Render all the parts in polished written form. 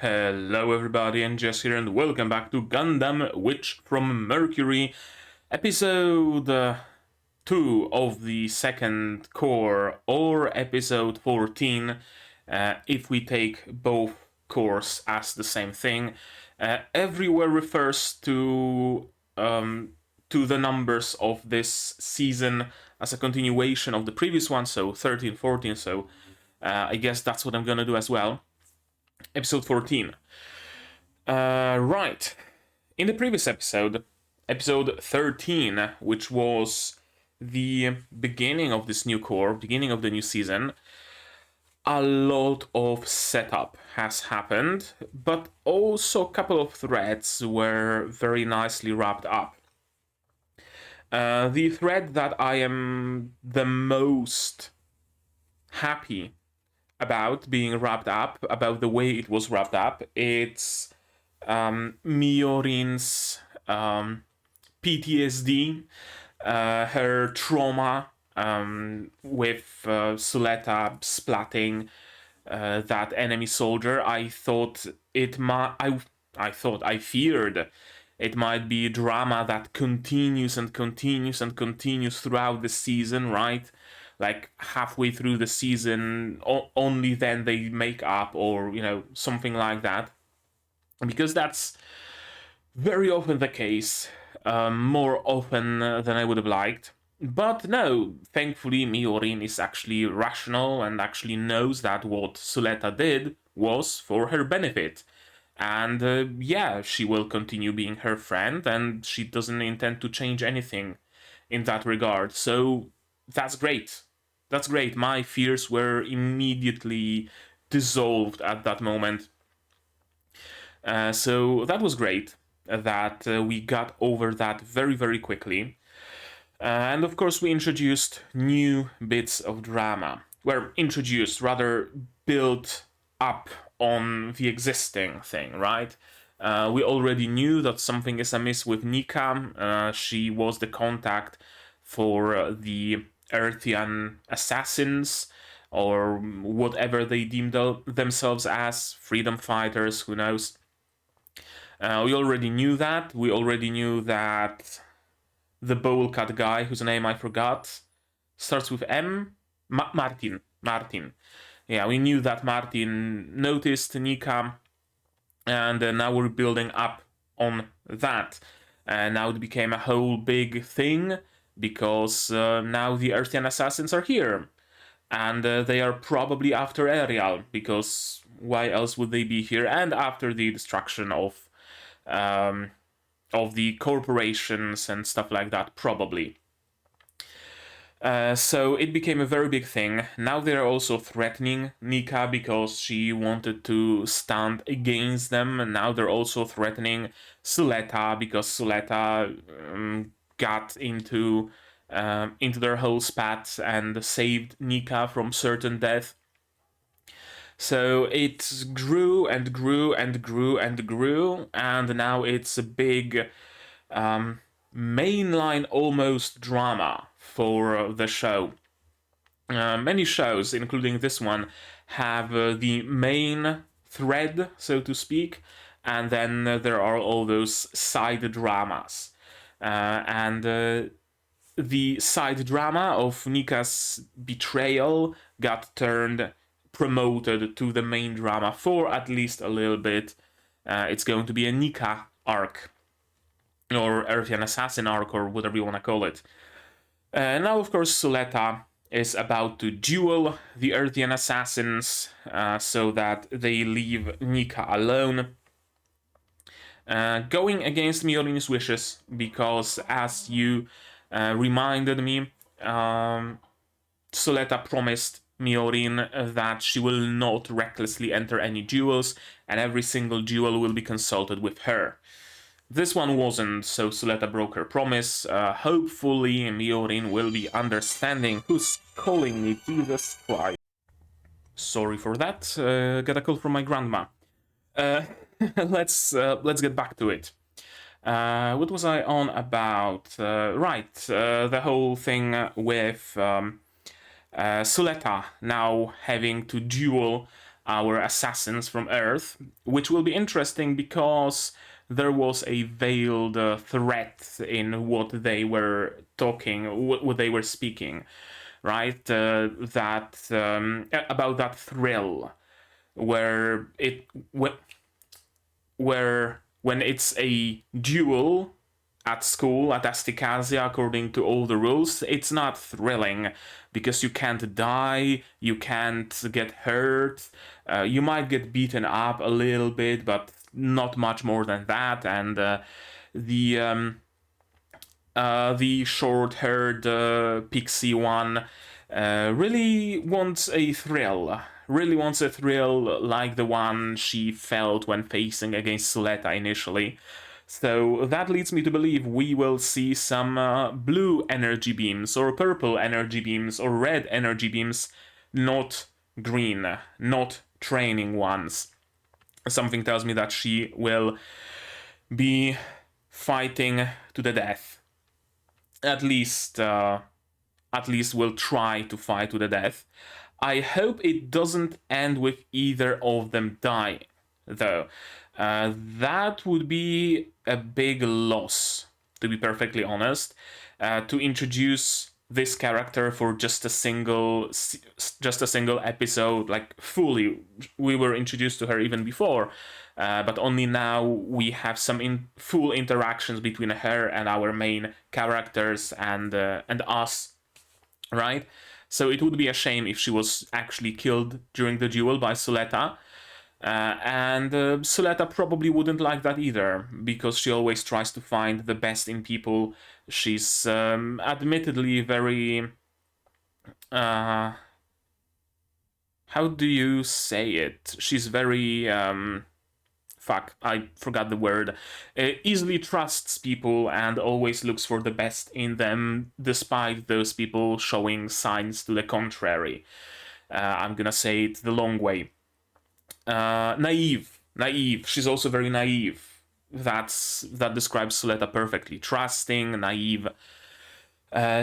Hello everybody, and Jess here, and welcome back to Gundam Witch from Mercury, episode 2 of the second core, or episode 14, if we take both cores as the same thing. Everywhere refers to the numbers of this season as a continuation of the previous one, so 13, 14, so I guess that's what I'm gonna do as well. Episode 14. Right. In the previous episode, episode 13, which was the beginning of this new core, beginning of the new season, a lot of setup has happened, but also a couple of threads were very nicely wrapped up. The thread that I am the most happy about being wrapped up, about the way it was wrapped up, it's Miorine's PTSD, her trauma with Suletta splatting that enemy soldier. I feared it might be drama that continues and continues and continues throughout the season, right? Like halfway through the season, only then they make up, or something like that, because that's very often the case, more often than I would have liked. But no, thankfully Miorine is actually rational and actually knows that what Suletta did was for her benefit. And yeah, she will continue being her friend, and she doesn't intend to change anything in that regard. So that's great. That's great. My fears were immediately dissolved at that moment. So that was great that we got over that very, very quickly. And of course, we introduced new bits of drama. Well, introduced, rather built up on the existing thing, right? We already knew that something is amiss with Nika. She was the contact for the Earthian assassins, or whatever they deemed themselves as, freedom fighters, who knows. We already knew that. We already knew that the bowl cut guy, whose name I forgot, starts with M? Martin. Yeah, we knew that Martin noticed Nika, and now we're building up on that. And now it became a whole big thing, because now the Earthian assassins are here. And they are probably after Ariel, because why else would they be here? And after the destruction of the corporations and stuff like that, probably. So it became a very big thing. Now they're also threatening Nika because she wanted to stand against them, and now they're also threatening Suletta because Suletta got into their whole spat and saved Nika from certain death. So it grew and grew and grew and grew, and now it's a big mainline almost drama for the show. Many shows, including this one, have the main thread, so to speak, and then there are all those side dramas. And the side drama of Nika's betrayal got promoted to the main drama for at least a little bit. It's going to be a Nika arc, or Earthian Assassin arc, or whatever you want to call it. Now, of course, Suletta is about to duel the Earthian Assassins so that they leave Nika alone. Going against Miorine's wishes, because as you reminded me, Suletta promised Miorine that she will not recklessly enter any duels, and every single duel will be consulted with her. This one wasn't, so Suletta broke her promise. Hopefully Miorine will be understanding. Who's calling me? Jesus Christ. Sorry for that. Got a call from my grandma. Let's get back to it. What was I on about? Right, the whole thing with Suletta now having to duel our assassins from Earth, which will be interesting because there was a veiled threat in what they were talking, what they were speaking, right? That about that thrill, where where when it's a duel at school at Asticassia, according to all the rules, it's not thrilling because you can't die, you can't get hurt, you might get beaten up a little bit, but not much more than that. And the um, the short-haired pixie one really wants a thrill. Really wants a thrill like the one she felt when facing against Suletta initially. So that leads me to believe we will see some blue energy beams, or purple energy beams, or red energy beams, not green, not training ones. Something tells me that she will be fighting to the death. At least, will try to fight to the death. I hope it doesn't end with either of them dying, though. That would be a big loss, to be perfectly honest. To introduce this character for just a single episode, like fully. We were introduced to her even before, but only now we have some full interactions between her and our main characters and us, right? So it would be a shame if she was actually killed during the duel by Suletta. And Suletta probably wouldn't like that either, because she always tries to find the best in people. She's admittedly very... how do you say it? She's very... fuck, I forgot the word. Easily trusts people and always looks for the best in them, despite those people showing signs to the contrary. I'm gonna say it the long way. Naive. She's also very naive. That describes Suletta perfectly. Trusting, naive.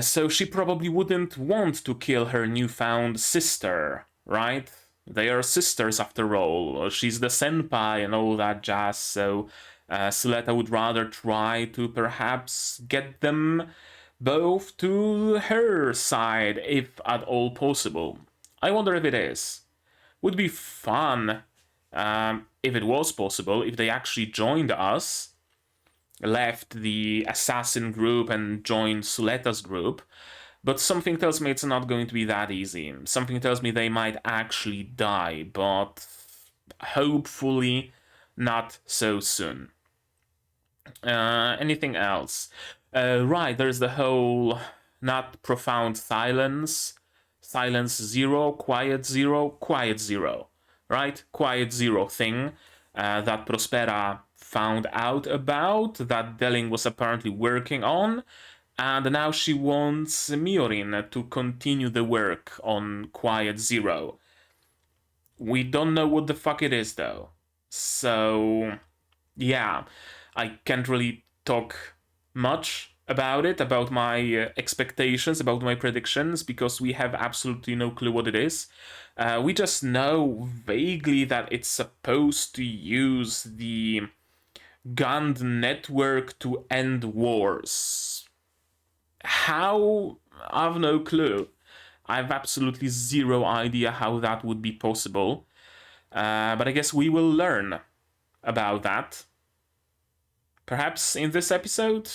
So she probably wouldn't want to kill her newfound sister, right? They are sisters after all. She's the senpai and all that jazz, so Suletta would rather try to perhaps get them both to her side, if at all possible. I wonder if it is. Would be fun if it was possible, if they actually joined us, left the assassin group and joined Suletta's group. But something tells me it's not going to be that easy. Something tells me they might actually die, but hopefully not so soon. Anything else? Right, there's the whole not profound silence, silence zero, quiet zero, right? Quiet zero thing that Prospera found out about, that Delling was apparently working on, and now she wants Miorine to continue the work on Quiet Zero. We don't know what the fuck it is, though. So, yeah, I can't really talk much about it, about my expectations, about my predictions, because we have absolutely no clue what it is. We just know vaguely that it's supposed to use the Gund network to end wars. How? I've no clue. I have absolutely zero idea how that would be possible. But I guess we will learn about that. Perhaps in this episode?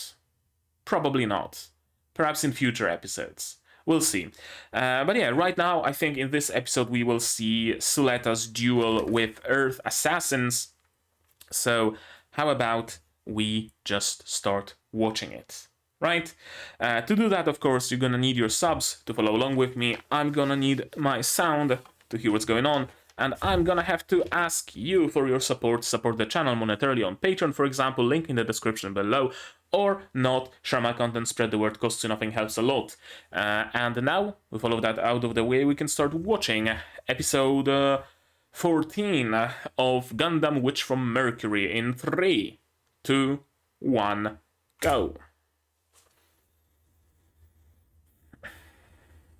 Probably not. Perhaps in future episodes. We'll see. But yeah, right now, I think in this episode we will see Suletta's duel with Earth Assassins. So, how about we just start watching it? Right? To do that, of course, you're gonna need your subs to follow along with me. I'm gonna need my sound to hear what's going on. And I'm gonna have to ask you for your support. Support the channel monetarily on Patreon, for example, link in the description below. Or not, share my content, spread the word, costs you nothing, helps a lot. And now, with all of that out of the way, we can start watching episode 14 of Gundam Witch from Mercury in 3, 2, 1, go.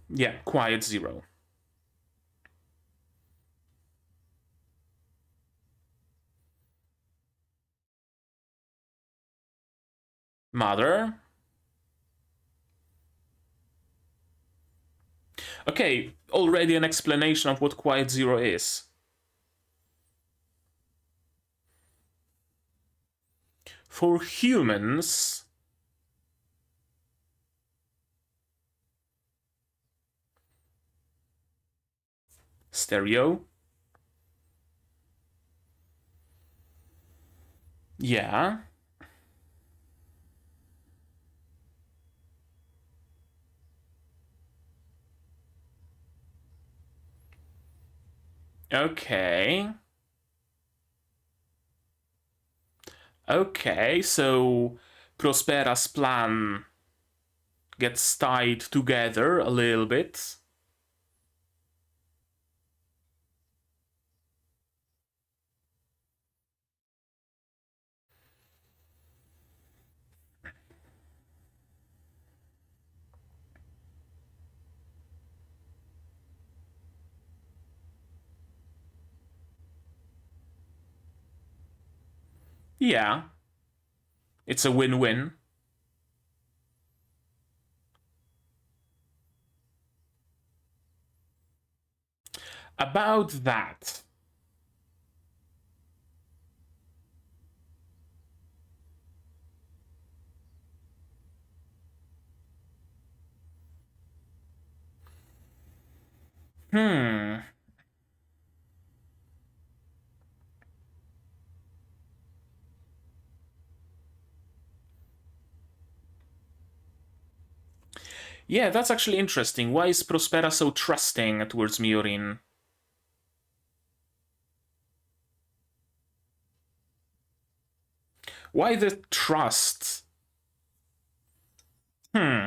Yeah, Quiet Zero. Mother. Okay, already an explanation of what Quiet Zero is. For humans, stereo. Yeah. Okay. Okay, so Prospera's plan gets tied together a little bit. Yeah, it's a win-win. About that. Hmm. Yeah, that's actually interesting. Why is Prospera so trusting towards Miorine? Why the trust? Hmm.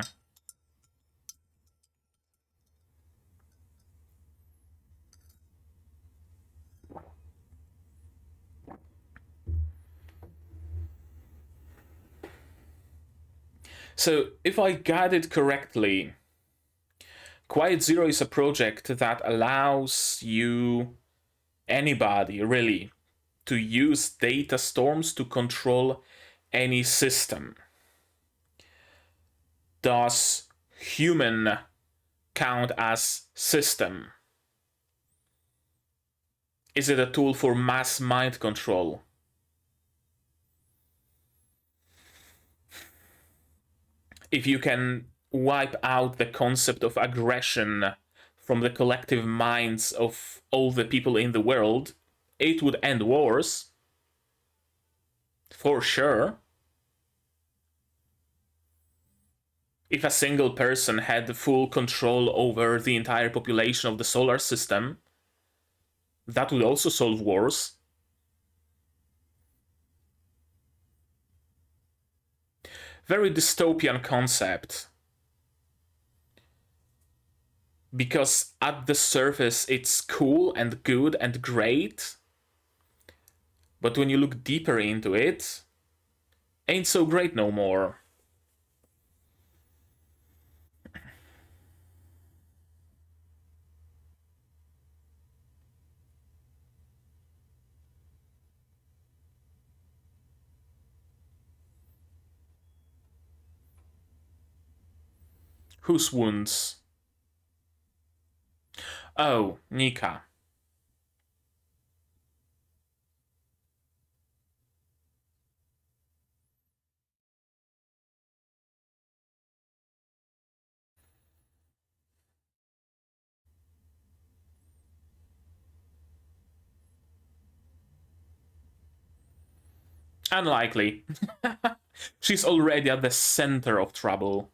So, if I got it correctly, Quiet Zero is a project that allows you, anybody really, to use data storms to control any system. Does human count as system? Is it a tool for mass mind control? If you can wipe out the concept of aggression from the collective minds of all the people in the world, it would end wars. For sure. If a single person had full control over the entire population of the solar system, that would also solve wars. Very dystopian concept. Because at the surface it's cool and good and great, but when you look deeper into it, ain't so great no more. Whose wounds? Oh, Nika. Unlikely. She's already at the center of trouble.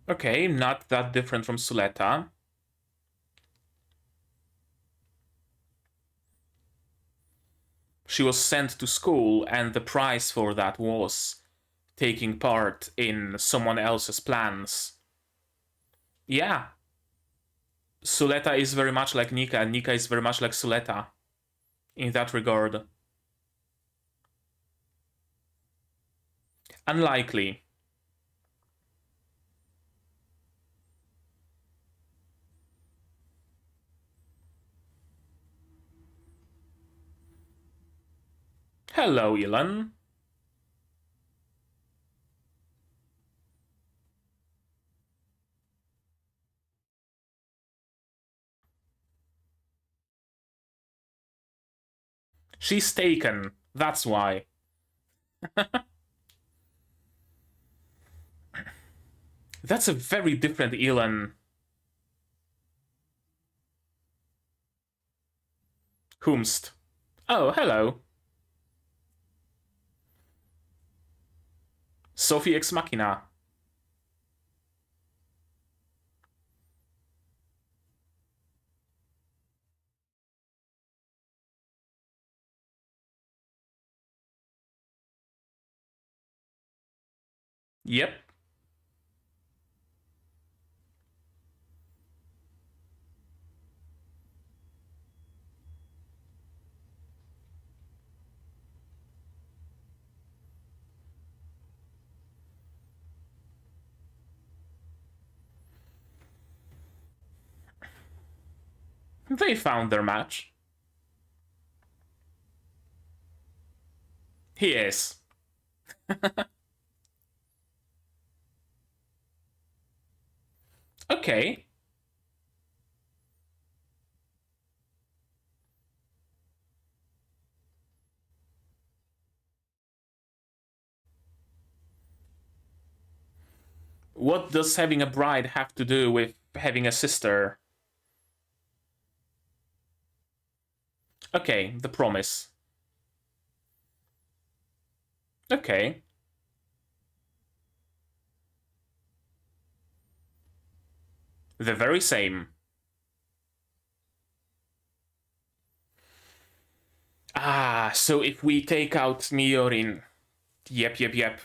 Okay, not that different from Suletta. She was sent to school, and the price for that was taking part in someone else's plans. Yeah, Suletta is very much like Nika, and Nika is very much like Suletta in that regard. Unlikely. Hello, Elon. She's taken. That's why. That's a very different Elon. Whomst. Oh, hello. Sophie Ex Machina. Yep. They found their match. He is. Okay. What does having a bride have to do with having a sister? Okay, the promise. Okay. The very same. Ah, so if we take out Miorine. Yep.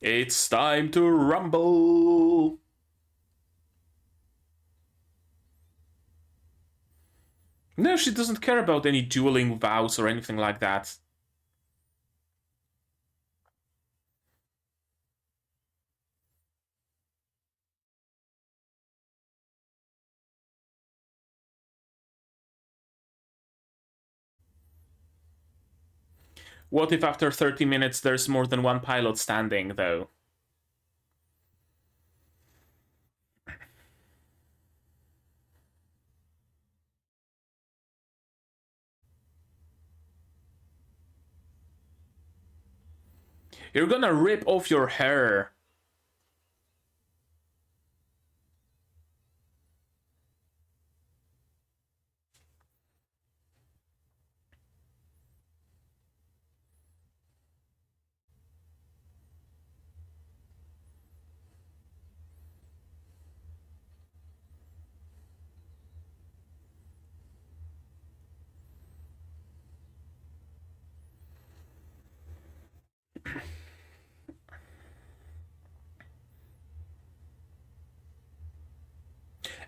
It's time to rumble. No, she doesn't care about any dueling vows or anything like that. What if after 30 minutes there's more than one pilot standing, though? You're gonna rip off your hair.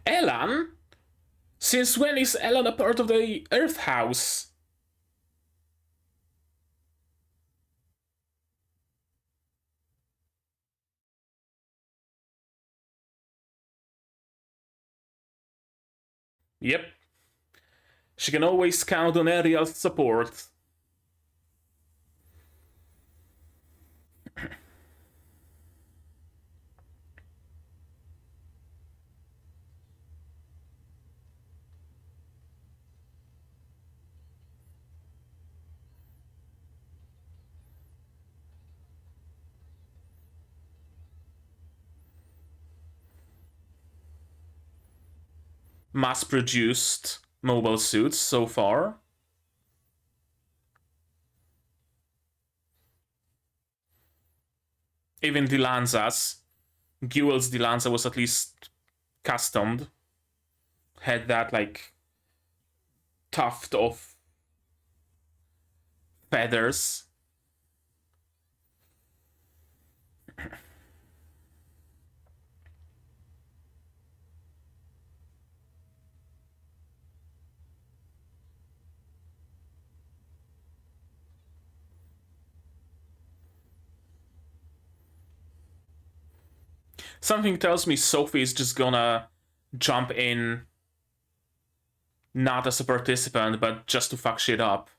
Elan? Since when is Elan a part of the Earth House? Yep. She can always count on Ariel's support. Mass-produced mobile suits so far. Even Dilanza's. Guel's Dilanza was at least customed. Had that, like, tuft of feathers. Something tells me Sophie is just gonna jump in, not as a participant, but just to fuck shit up.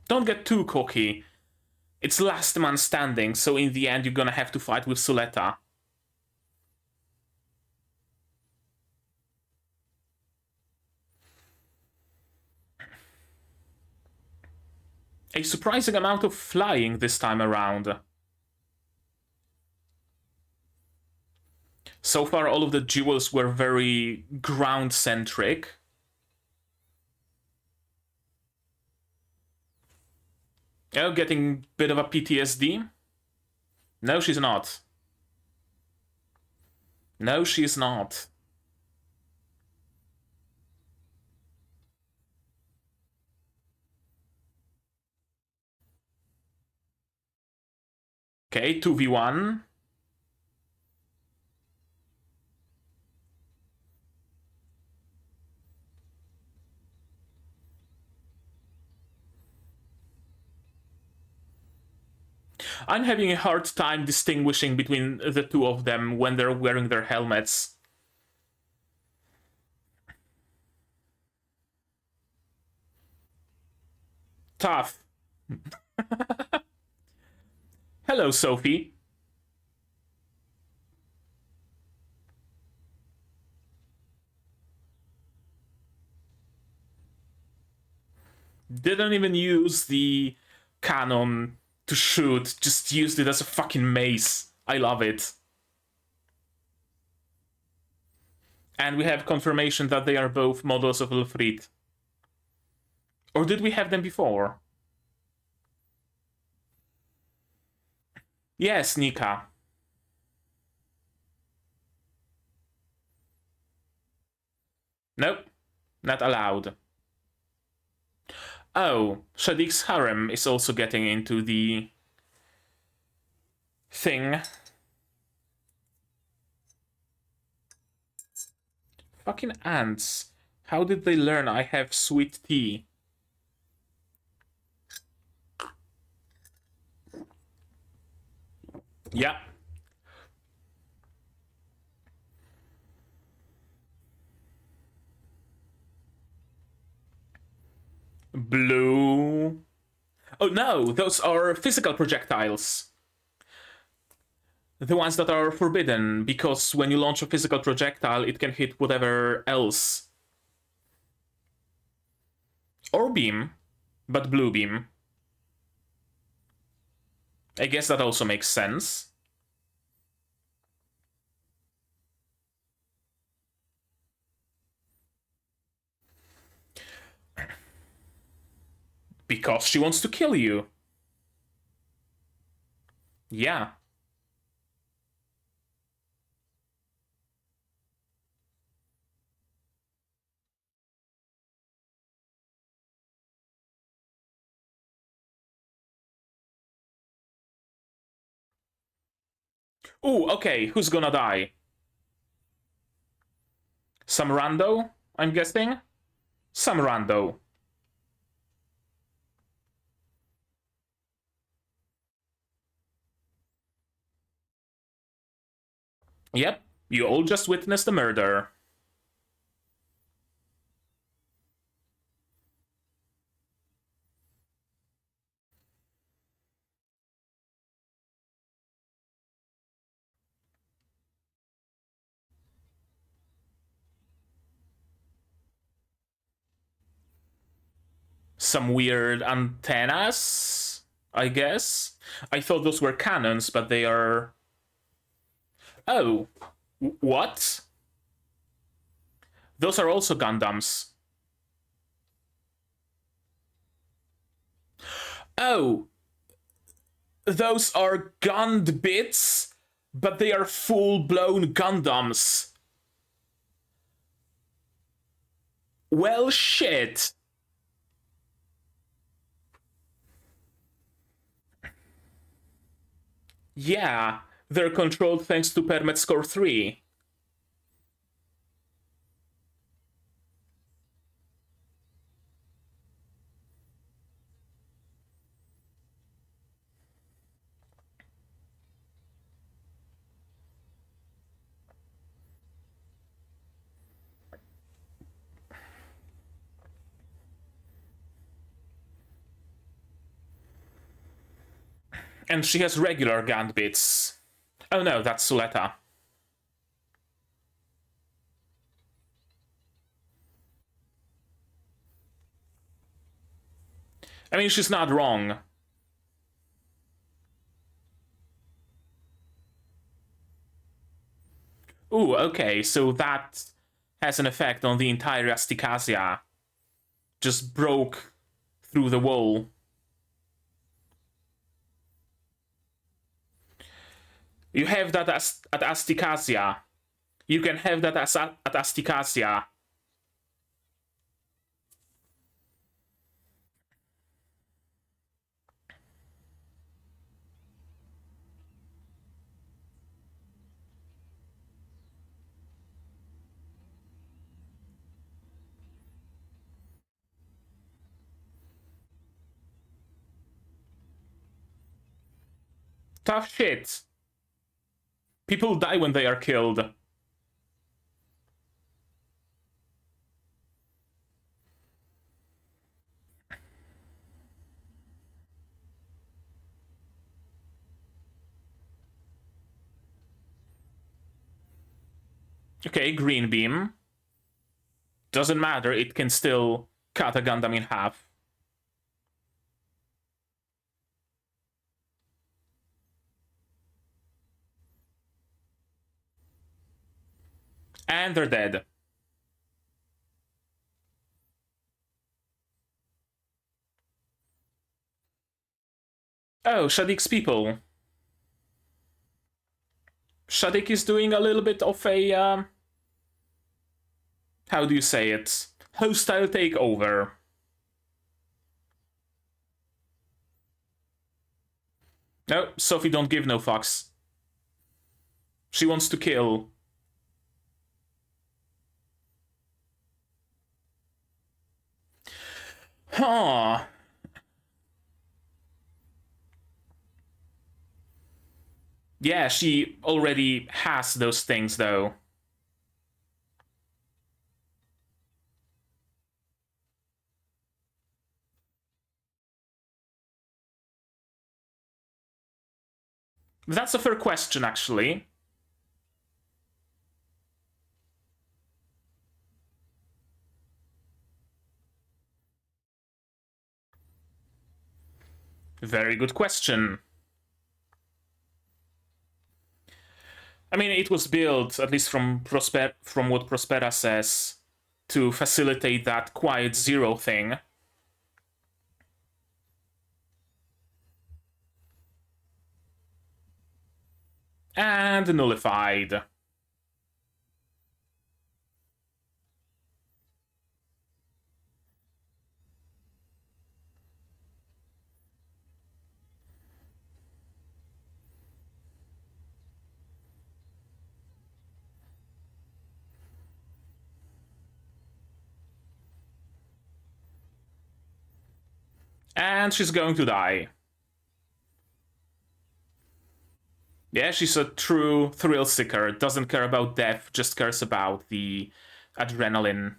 Don't get too cocky. It's last man standing, so in the end you're gonna have to fight with Suletta. A surprising amount of flying this time around. So far, all of the duels were very ground-centric. Oh, getting a bit of a PTSD? No, she's not. No, she's not. Okay, 2v1. I'm having a hard time distinguishing between the two of them when they're wearing their helmets. Tough. Hello, Sophie. Didn't even use the cannon to shoot, just used it as a fucking mace. I love it. And we have confirmation that they are both models of Ulfrid. Or did we have them before? Yes, Nika. Nope, not allowed. Oh, Shadik's harem is also getting into the thing. Fucking ants. How did they learn I have sweet tea? Yeah. Blue. Oh no, those are physical projectiles. The ones that are forbidden, because when you launch a physical projectile, it can hit whatever else. Or beam, but blue beam. I guess that also makes sense. Because she wants to kill you. Yeah. Ooh, okay, who's gonna die? Some rando, I'm guessing? Some rando. Yep, you all just witnessed a murder. Some weird antennas, I guess? I thought those were cannons, but they are... Oh, what? Those are also Gundams. Oh, those are Gund bits, but they are full-blown Gundams. Well, shit. Yeah, they're controlled thanks to Permet Score 3. And she has regular Gambits. Oh no, that's Suletta. I mean, she's not wrong. Ooh, okay, so that has an effect on the entire Asticassia. Just broke through the wall. You have that at Asticassia. You can have that at Asticassia. Tough shit. People die when they are killed. Okay, green beam. Doesn't matter, it can still cut a Gundam in half. And they're dead. Oh, Shadik's people. Shadik is doing a little bit of a, how do you say it? Hostile takeover. No, Sophie don't give no fucks. She wants to kill. Huh. Yeah, she already has those things, though. That's a fair question, actually. Very good question. I mean, it was built, at least from what Prospera says, to facilitate that quiet zero thing. And nullified. And she's going to die. Yeah, she's a true thrill seeker. Doesn't care about death, just cares about the adrenaline.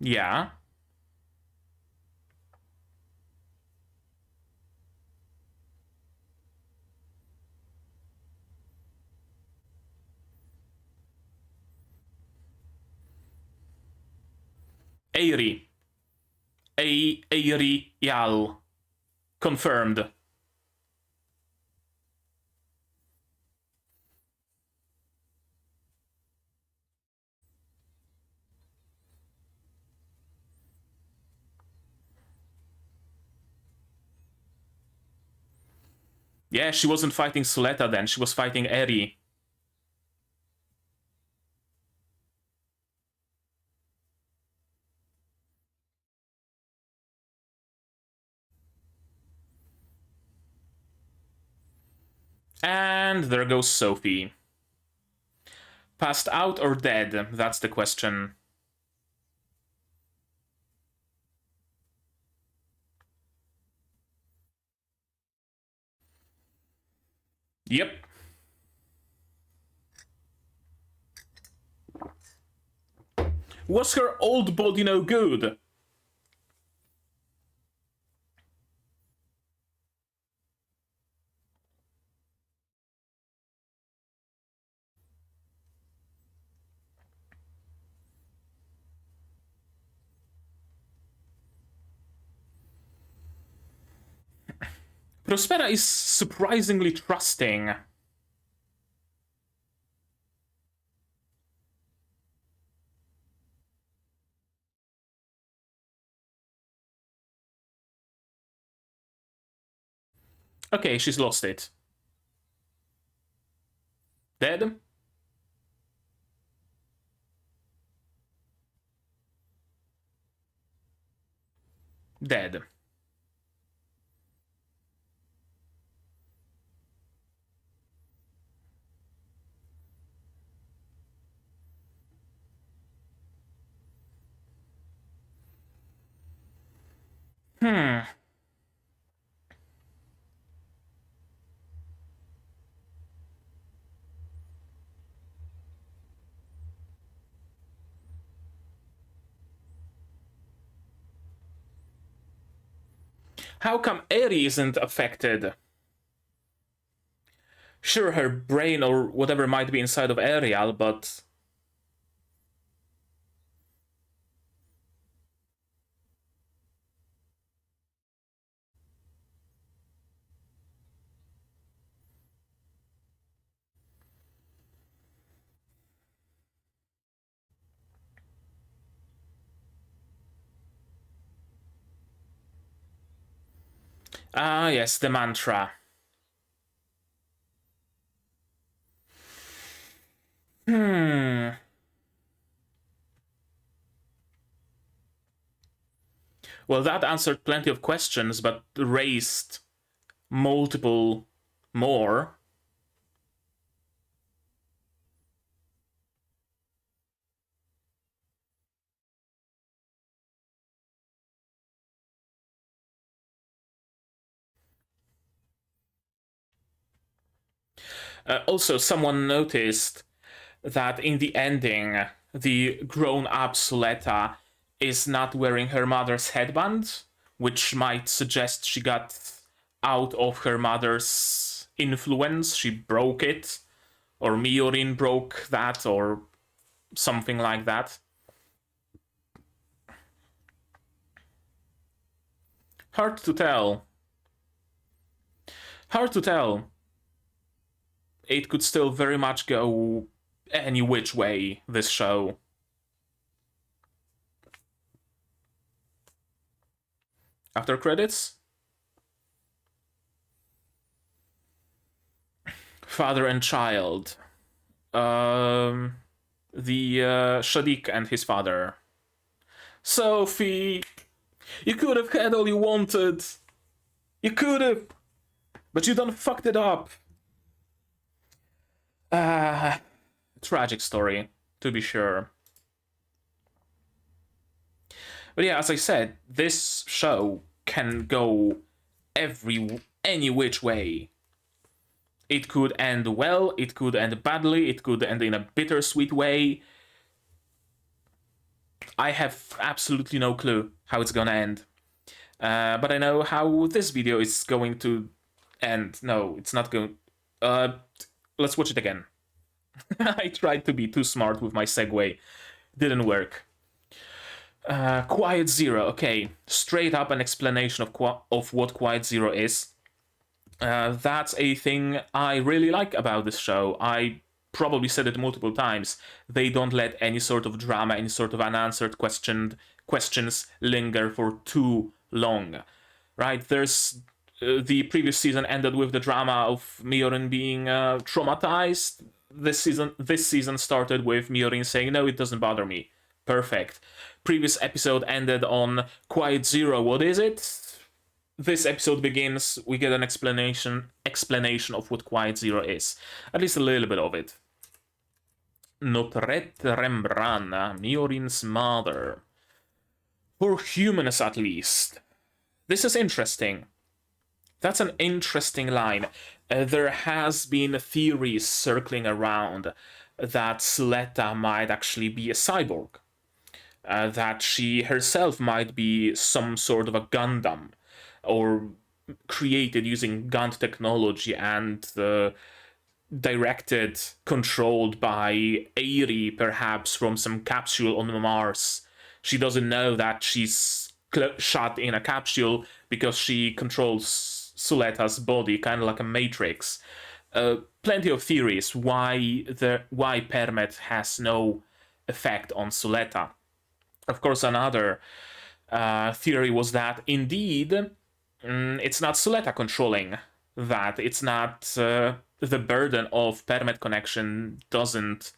Yeah. Airi. Airi Yal. Confirmed. Yeah, she wasn't fighting Suletta then, she was fighting Eri. And there goes Sophie. Passed out or dead? That's the question. Yep. Was her old body no good? Prospera is surprisingly trusting. Okay, she's lost it. Dead? Dead. How come Eri isn't affected? Sure, her brain or whatever might be inside of Ariel, but... Ah, yes, the mantra. Well, that answered plenty of questions, but raised multiple more. Also, someone noticed that in the ending, the grown-up Suletta is not wearing her mother's headband, which might suggest she got out of her mother's influence. She broke it, or Miorine broke that, or something like that. Hard to tell. Hard to tell. It could still very much go any which way, this show. After credits? Father and child. The Shadik and his father. Sophie, you could have had all you wanted. You could have, but you done fucked it up. Tragic story, to be sure. But yeah, as I said, this show can go any which way. It could end well, it could end badly, it could end in a bittersweet way. I have absolutely no clue how it's gonna end. But I know how this video is going to end. No, it's not going... let's watch it again. I tried to be too smart with my segue. Didn't work. Quiet Zero. Okay, straight up an explanation of what Quiet Zero is. That's a thing I really like about this show. I probably said it multiple times. They don't let any sort of drama, any sort of unanswered questions linger for too long. Right? There's the previous season ended with the drama of Miorine being traumatized. This season started with Miorine saying, "No, it doesn't bother me." Perfect. Previous episode ended on Quiet Zero. What is it? This episode begins, we get an explanation of what Quiet Zero is. At least a little bit of it. Miorine Rembran, Miorine's mother. For humans, at least. This is interesting. That's an interesting line. There has been theories circling around that Suletta might actually be a cyborg. that she herself might be some sort of a Gundam, or created using Gund technology and directed, controlled by Aerie, perhaps from some capsule on Mars. She doesn't know that she's shut in a capsule because she controls Suletta's body, kind of like a Matrix. Plenty of theories why Permet has no effect on Suletta. Of course, another theory was that indeed it's not Suletta controlling that. It's not the burden of Permet connection doesn't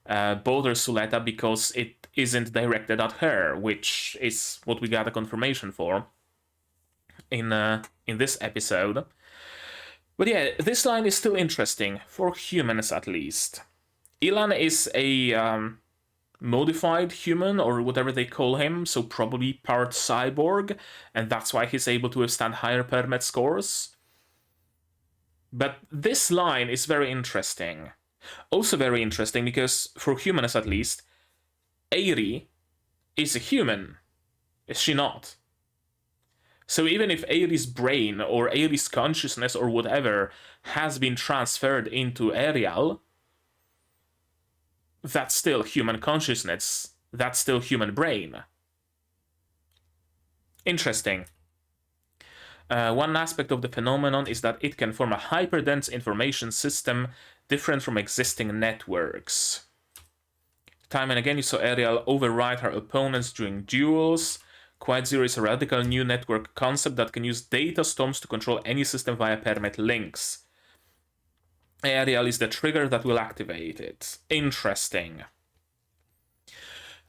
bother Suletta because it isn't directed at her, which is what we got a confirmation for in this episode. But yeah, this line is still interesting, for humans at least. Ilan is a modified human, or whatever they call him, so probably part cyborg, and that's why he's able to withstand higher Permet scores. But this line is very interesting. Also very interesting because, for humans at least, Aerie is a human, is she not? So even if Aerie's brain or Aerie's consciousness or whatever has been transferred into Ariel, that's still human consciousness. That's still human brain. Interesting. One aspect of the phenomenon is that it can form a hyperdense information system different from existing networks. Time and again, you saw Ariel override her opponents during duels. Quiet Zero is a radical new network concept that can use data storms to control any system via permit links. Ariel is the trigger that will activate it. Interesting.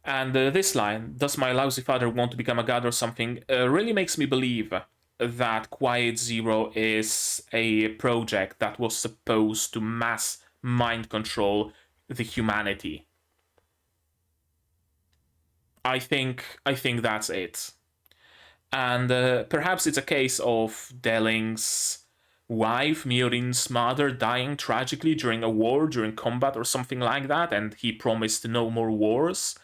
And this line, does my lousy father want to become a god or something, really makes me believe that Quiet Zero is a project that was supposed to mass mind control the humanity. I think that's it. And perhaps it's a case of Delling's wife, Miorine's mother, dying tragically during a war, during combat or something like that, and he promised no more wars.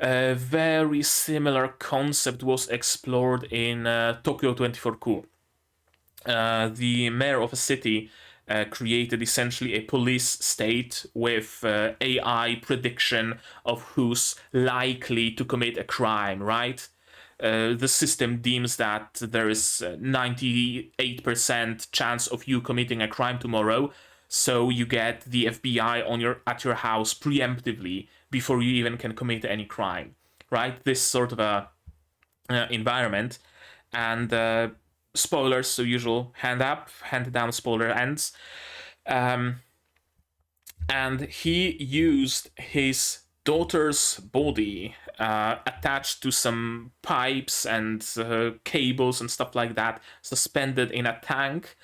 A very similar concept was explored in Tokyo 24Ku. The mayor of a city created essentially a police state with AI prediction of who's likely to commit a crime, right? The system deems that there is 98% chance of you committing a crime tomorrow, so you get the FBI at your house preemptively before you even can commit any crime, right? This sort of a environment. And spoilers, so usual, hand up, hand down spoiler ends. And he used his daughter's body attached to some pipes and cables and stuff like that, suspended in a tank,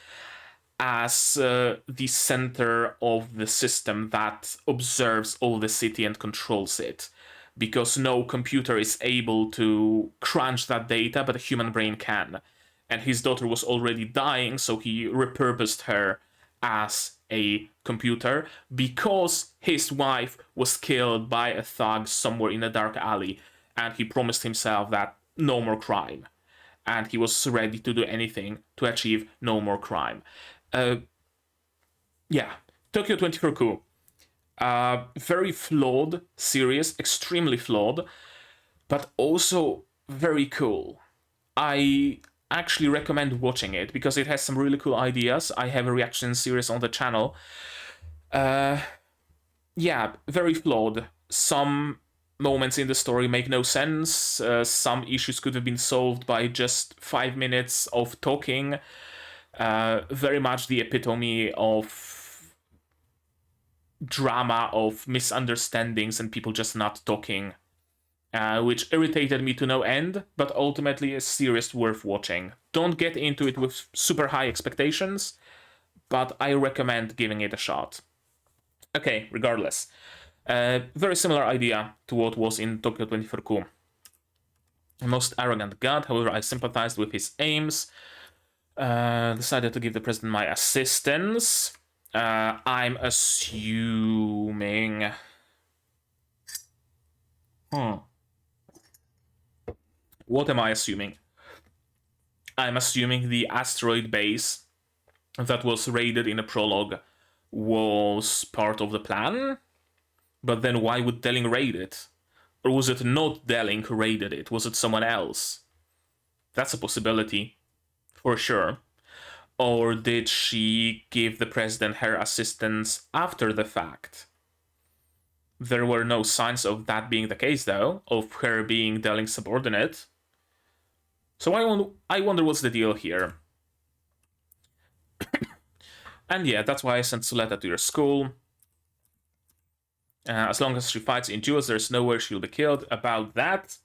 as the center of the system that observes all the city and controls it. Because no computer is able to crunch that data, but a human brain can. And his daughter was already dying, so he repurposed her as a computer because his wife was killed by a thug somewhere in a dark alley, and he promised himself that no more crime. And he was ready to do anything to achieve no more crime. Yeah, Tokyo 24Ku. Very flawed series, extremely flawed, but also very cool. I actually recommend watching it because it has some really cool ideas. I have a reaction series on the channel. Yeah, very flawed. Some moments in the story make no sense. Some issues could have been solved by just 5 minutes of talking. Very much the epitome of drama of misunderstandings and people just not talking, which irritated me to no end, but ultimately a series worth watching. Don't get into it with super high expectations, but I recommend giving it a shot. Okay, regardless. Very similar idea to what was in Tokyo 24Ku. Most arrogant god, however, I sympathized with his aims. Decided to give the president my assistance. I'm assuming... What am I assuming? I'm assuming the asteroid base that was raided in a prologue was part of the plan? But then why would Delling raid it? Or was it not Delling who raided it? Was it someone else? That's a possibility, for sure. Or did she give the president her assistance after the fact? There were no signs of that being the case, though, of her being Delling's subordinate. So I wonder what's the deal here. And yeah, that's why I sent Suletta to your school. As long as she fights in duels, there's nowhere she'll be killed. About that,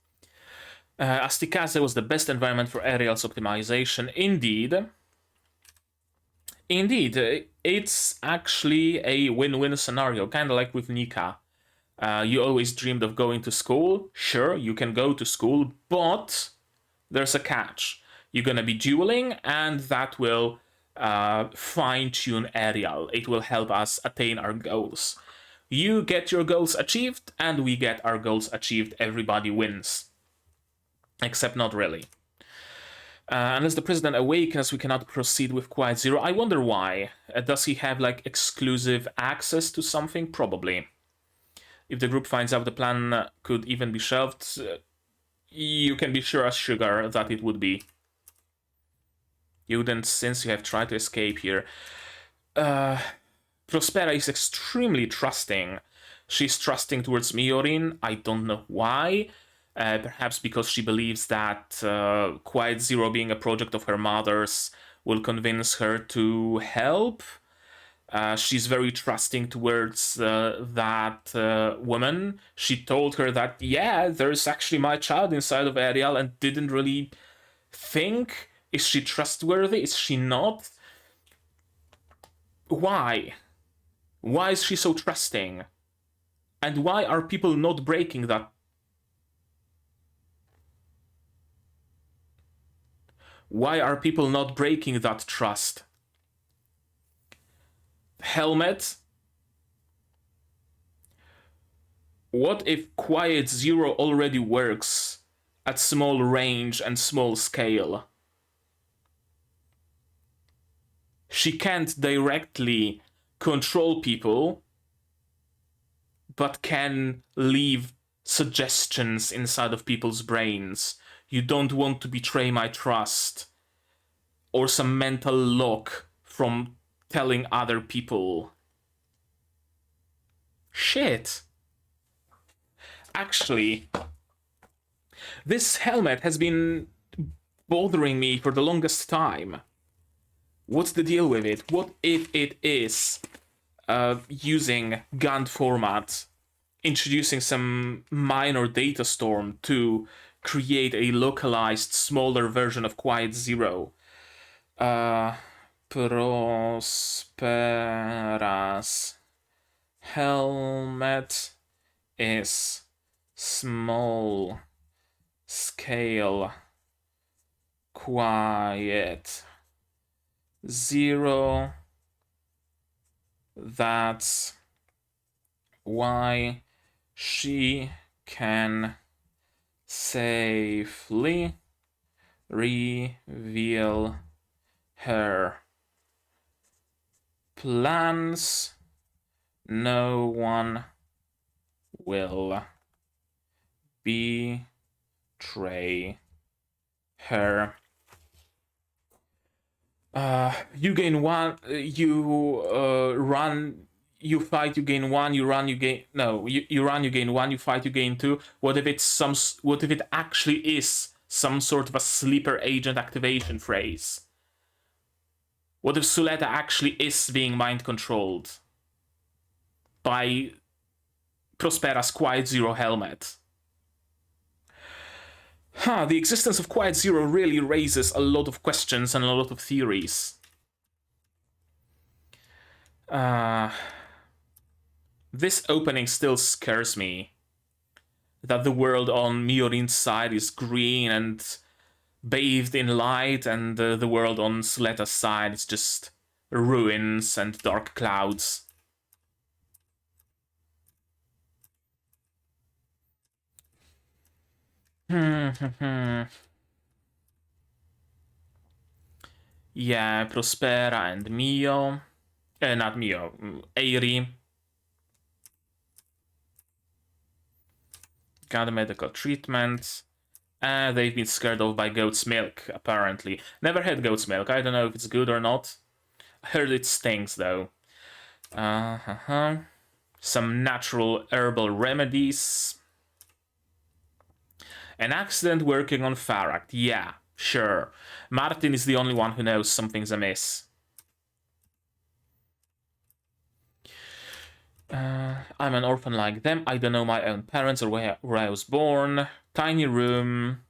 Asticassia was the best environment for aerials optimization. Indeed, it's actually a win-win scenario, kind of like with Nika. You always dreamed of going to school. Sure, you can go to school, but there's a catch. You're gonna be dueling, and that will fine-tune aerial. It will help us attain our goals. You get your goals achieved, and we get our goals achieved. Everybody wins. Except not really. Unless the president awakens, we cannot proceed with Quiet Zero. I wonder why. Does he have, like, exclusive access to something? Probably. If the group finds out the plan could even be shelved, you can be sure as sugar that it would be. You didn't, since you have tried to escape here. Prospera is extremely trusting. She's trusting towards Miorine. I don't know why. Perhaps because she believes that Quiet Zero being a project of her mother's will convince her to help. She's very trusting towards that woman. She told her that, yeah, there's actually my child inside of Ariel, and didn't really think. Is she trustworthy? Is she not? Why? Why is she so trusting? And why are people not breaking that? Why are people not breaking that trust? Helmet? What if Quiet Zero already works at small range and small scale? She can't directly control people, but can leave suggestions inside of people's brains. You don't want to betray my trust. Or some mental lock from telling other people. Shit. Actually, this helmet has been bothering me for the longest time. What's the deal with it? What if it is using GUND format, introducing some minor data storm to create a localized, smaller version of Quiet Zero? Prospera's helmet is small scale Quiet Zero. That's why she can safely reveal her plans. No one will betray her. You gain one, you run, you fight, you gain one, you run, you gain, no, you run, you gain one, you fight, you gain two. What if it's what if it actually is some sort of a sleeper agent activation phrase? What if Suletta actually is being mind controlled by Prospera's Quiet Zero helmet? The existence of Quiet Zero really raises a lot of questions and a lot of theories. This opening still scares me. That the world on Miorine's side is green and bathed in light, and the world on Suletta's side is just ruins and dark clouds. Yeah, Prospera and Mio. Not Mio, Airi. Got medical treatment. They've been scared off by goat's milk, apparently. Never had goat's milk. I don't know if it's good or not. I heard it stinks, though. Some natural herbal remedies. An accident working on Farrak. Yeah, sure. Martin is the only one who knows something's amiss. I'm an orphan like them. I don't know my own parents or where I was born. Tiny room.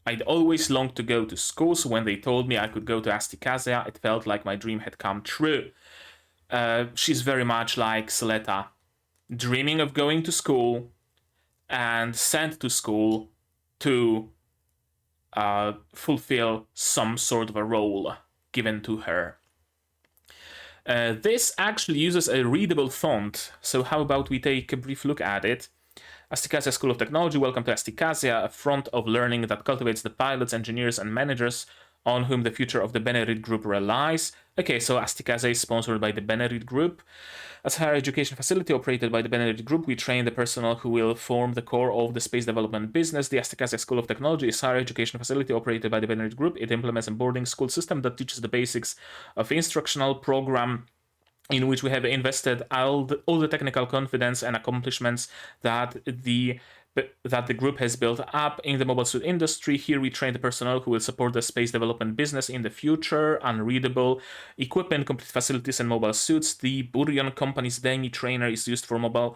I'd always longed to go to school, so when they told me I could go to Asticassia, it felt like my dream had come true. She's very much like Suletta, dreaming of going to school and sent to school to fulfill some sort of a role given to her. This actually uses a readable font, so how about we take a brief look at it. Asticassia School of Technology, welcome to Asticassia, a front of learning that cultivates the pilots, engineers, and managers on whom the future of the Benerit Group relies. Okay, so Asticassia is sponsored by the Benerit Group. As a higher education facility operated by the Benerit Group, we train the personnel who will form the core of the space development business. The Asticassia School of Technology is a higher education facility operated by the Benerit Group. It implements a boarding school system that teaches the basics of instructional program in which we have invested all the technical confidence and accomplishments that the group has built up in the mobile suit industry. Here we train the personnel who will support the space development business in the future. Unreadable equipment, complete facilities, and mobile suits. The Burion company's Demi trainer is used for mobile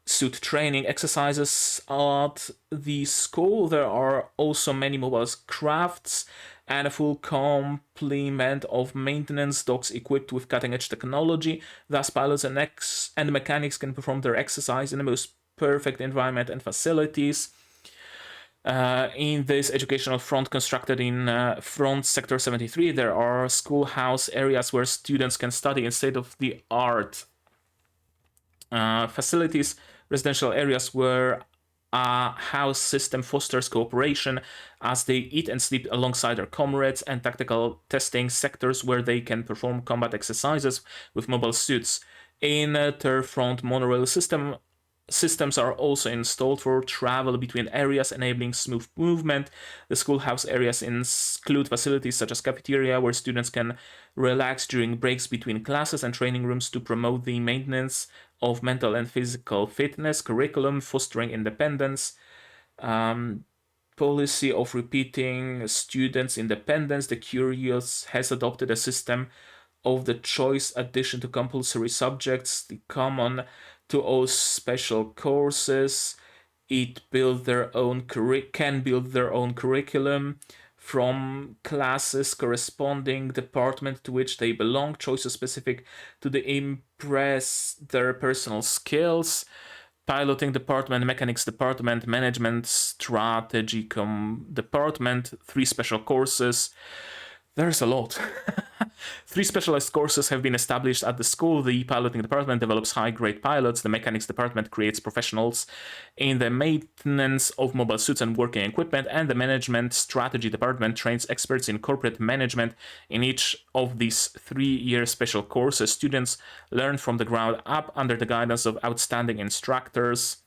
suit training exercises at the school. There are also many mobile crafts and a full complement of maintenance docks equipped with cutting-edge technology. Thus, pilots and mechanics can perform their exercise in the most perfect environment and facilities. In this educational front constructed in Front Sector 73, there are schoolhouse areas where students can study in state-of-the-art facilities, residential areas where a house system fosters cooperation as they eat and sleep alongside their comrades, and tactical testing sectors where they can perform combat exercises with mobile suits. Interfront monorail systems are also installed for travel between areas, enabling smooth movement. The schoolhouse areas include facilities such as cafeteria, where students can relax during breaks between classes, and training rooms to promote the maintenance of mental and physical fitness, curriculum fostering independence, policy of repeating students' independence. The Curious has adopted a system of the choice addition to compulsory subjects, the common to all special courses. It can build their own curriculum from classes corresponding department to which they belong, choices specific to the impress their personal skills. Piloting department, mechanics department, management strategy department, 3 special courses. There's a lot. 3 specialized courses have been established at the school. The piloting department develops high-grade pilots. The mechanics department creates professionals in the maintenance of mobile suits and working equipment. And the management strategy department trains experts in corporate management. In each of these 3-year special courses, students learn from the ground up under the guidance of outstanding instructors.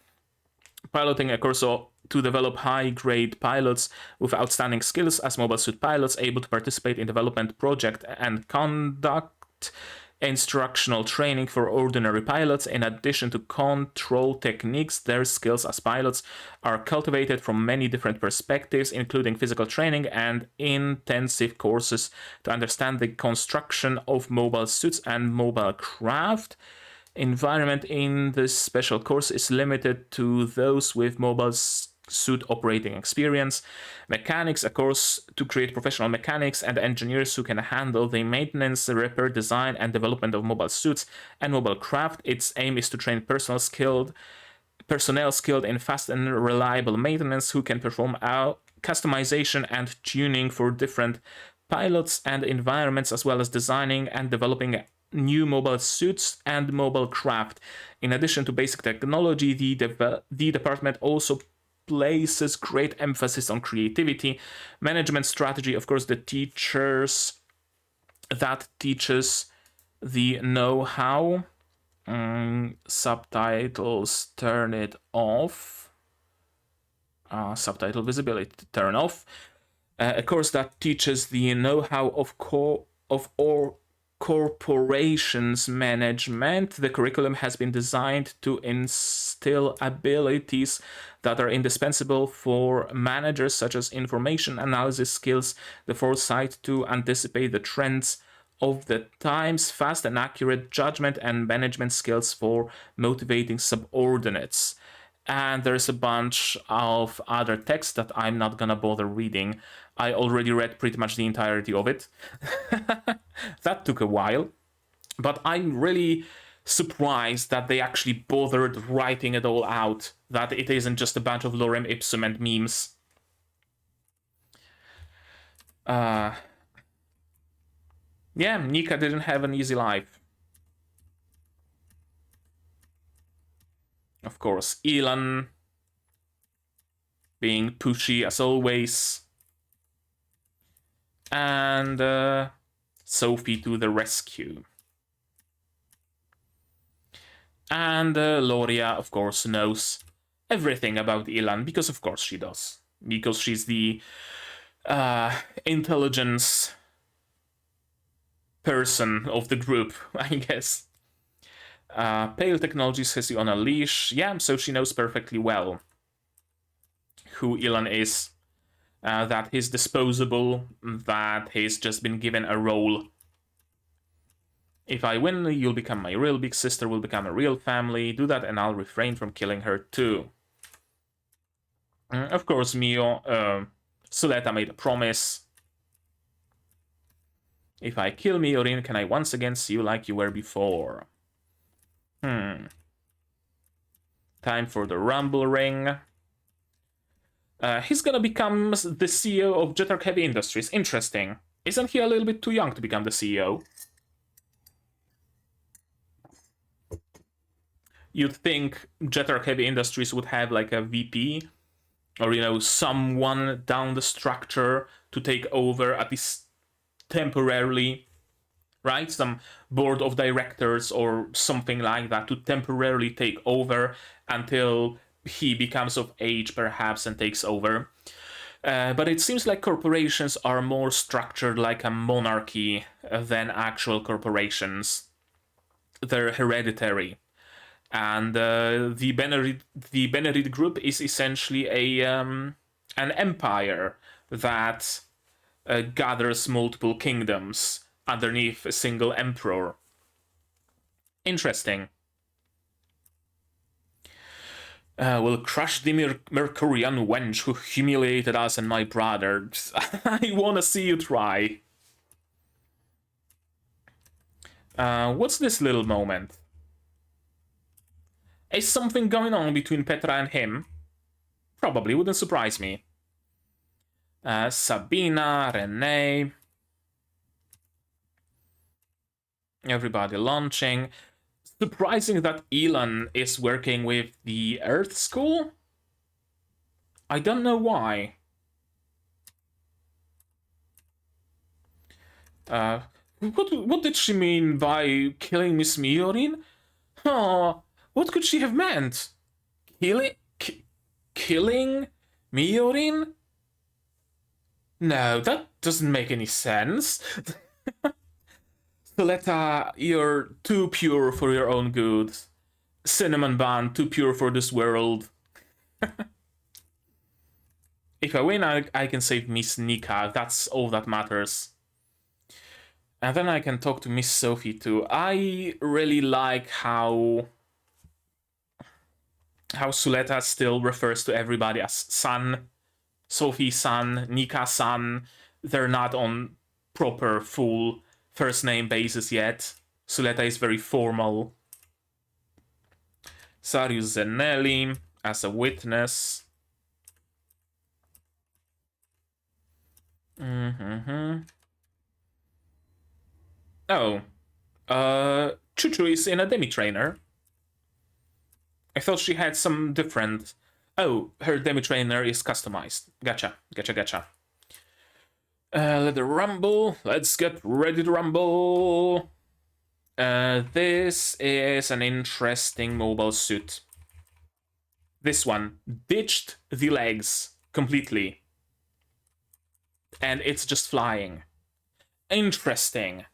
Piloting a course to develop high-grade pilots with outstanding skills as mobile suit pilots, able to participate in development project and conduct instructional training for ordinary pilots. In addition to control techniques, their skills as pilots are cultivated from many different perspectives, including physical training and intensive courses to understand the construction of mobile suits and mobile craft. Environment in this special course is limited to those with mobile suit operating experience. Mechanics, a course to create professional mechanics and engineers who can handle the maintenance, repair, design, and development of mobile suits and mobile craft. Its aim is to train personnel skilled in fast and reliable maintenance who can perform customization and tuning for different pilots and environments, as well as designing and developing new mobile suits and mobile craft. In addition to basic technology, the department also places great emphasis on creativity, management strategy, of course, the teachers that teaches the know-how. Subtitles, turn it off. Subtitle visibility, turn off. A course that teaches the know-how of all corporations management. The curriculum has been designed to instill abilities that are indispensable for managers, such as information analysis skills, the foresight to anticipate the trends of the times, fast and accurate judgment, and management skills for motivating subordinates. And there's a bunch of other text that I'm not gonna bother reading. I already read pretty much the entirety of it. That took a while. But I'm really surprised that they actually bothered writing it all out, that it isn't just a bunch of lorem ipsum and memes. Yeah, Nika didn't have an easy life. Of course, Elon being pushy as always. And Sophie to the rescue. And Loria, of course, knows everything about Elon, because of course she does. Because she's the intelligence person of the group, I guess. Pale Technologies has you on a leash. Yeah, so she knows perfectly well who Elon is. That he's disposable, that he's just been given a role. If I win, you'll become my real big sister, we'll become a real family. Do that and I'll refrain from killing her too. Of course, Suletta made a promise. If I kill Miorine, can I once again see you like you were before? Time for the Rumble Ring. He's gonna become the CEO of Jetark Heavy Industries. Interesting. Isn't he a little bit too young to become the CEO? You'd think Jetark Heavy Industries would have like a VP, or, you know, someone down the structure to take over, at least temporarily, right? Some board of directors or something like that to temporarily take over until he becomes of age, perhaps, and takes over. But it seems like corporations are more structured like a monarchy than actual corporations. They're hereditary. And the Benerit Group is essentially an empire that gathers multiple kingdoms underneath a single emperor. Interesting. We'll crush the Mercurian wench who humiliated us and my brother. I wanna see you try. What's this little moment? Is something going on between Petra and him? Probably, wouldn't surprise me. Sabina, Renee. Everybody launching. Surprising that Elon is working with the Earth School? I don't know why. What did she mean by killing Miss Miorine? Oh, what could she have meant? Killing Miorine? No, that doesn't make any sense. Suletta, you're too pure for your own good. Cinnamon Bun, too pure for this world. If I win, I can save Miss Nika. That's all that matters. And then I can talk to Miss Sophie too. I really like how Suletta still refers to everybody as san. Sophie-san, Nika-san. They're not on proper, full first name basis yet. Suletta is very formal. Sarius Zenelli as a witness. Oh. Chuchu is in a demi-trainer. I thought she had some different Oh, her demi trainer is customized. Gotcha. Let her rumble. Let's get ready to rumble. This is an interesting mobile suit. This one ditched the legs completely. And it's just flying. Interesting.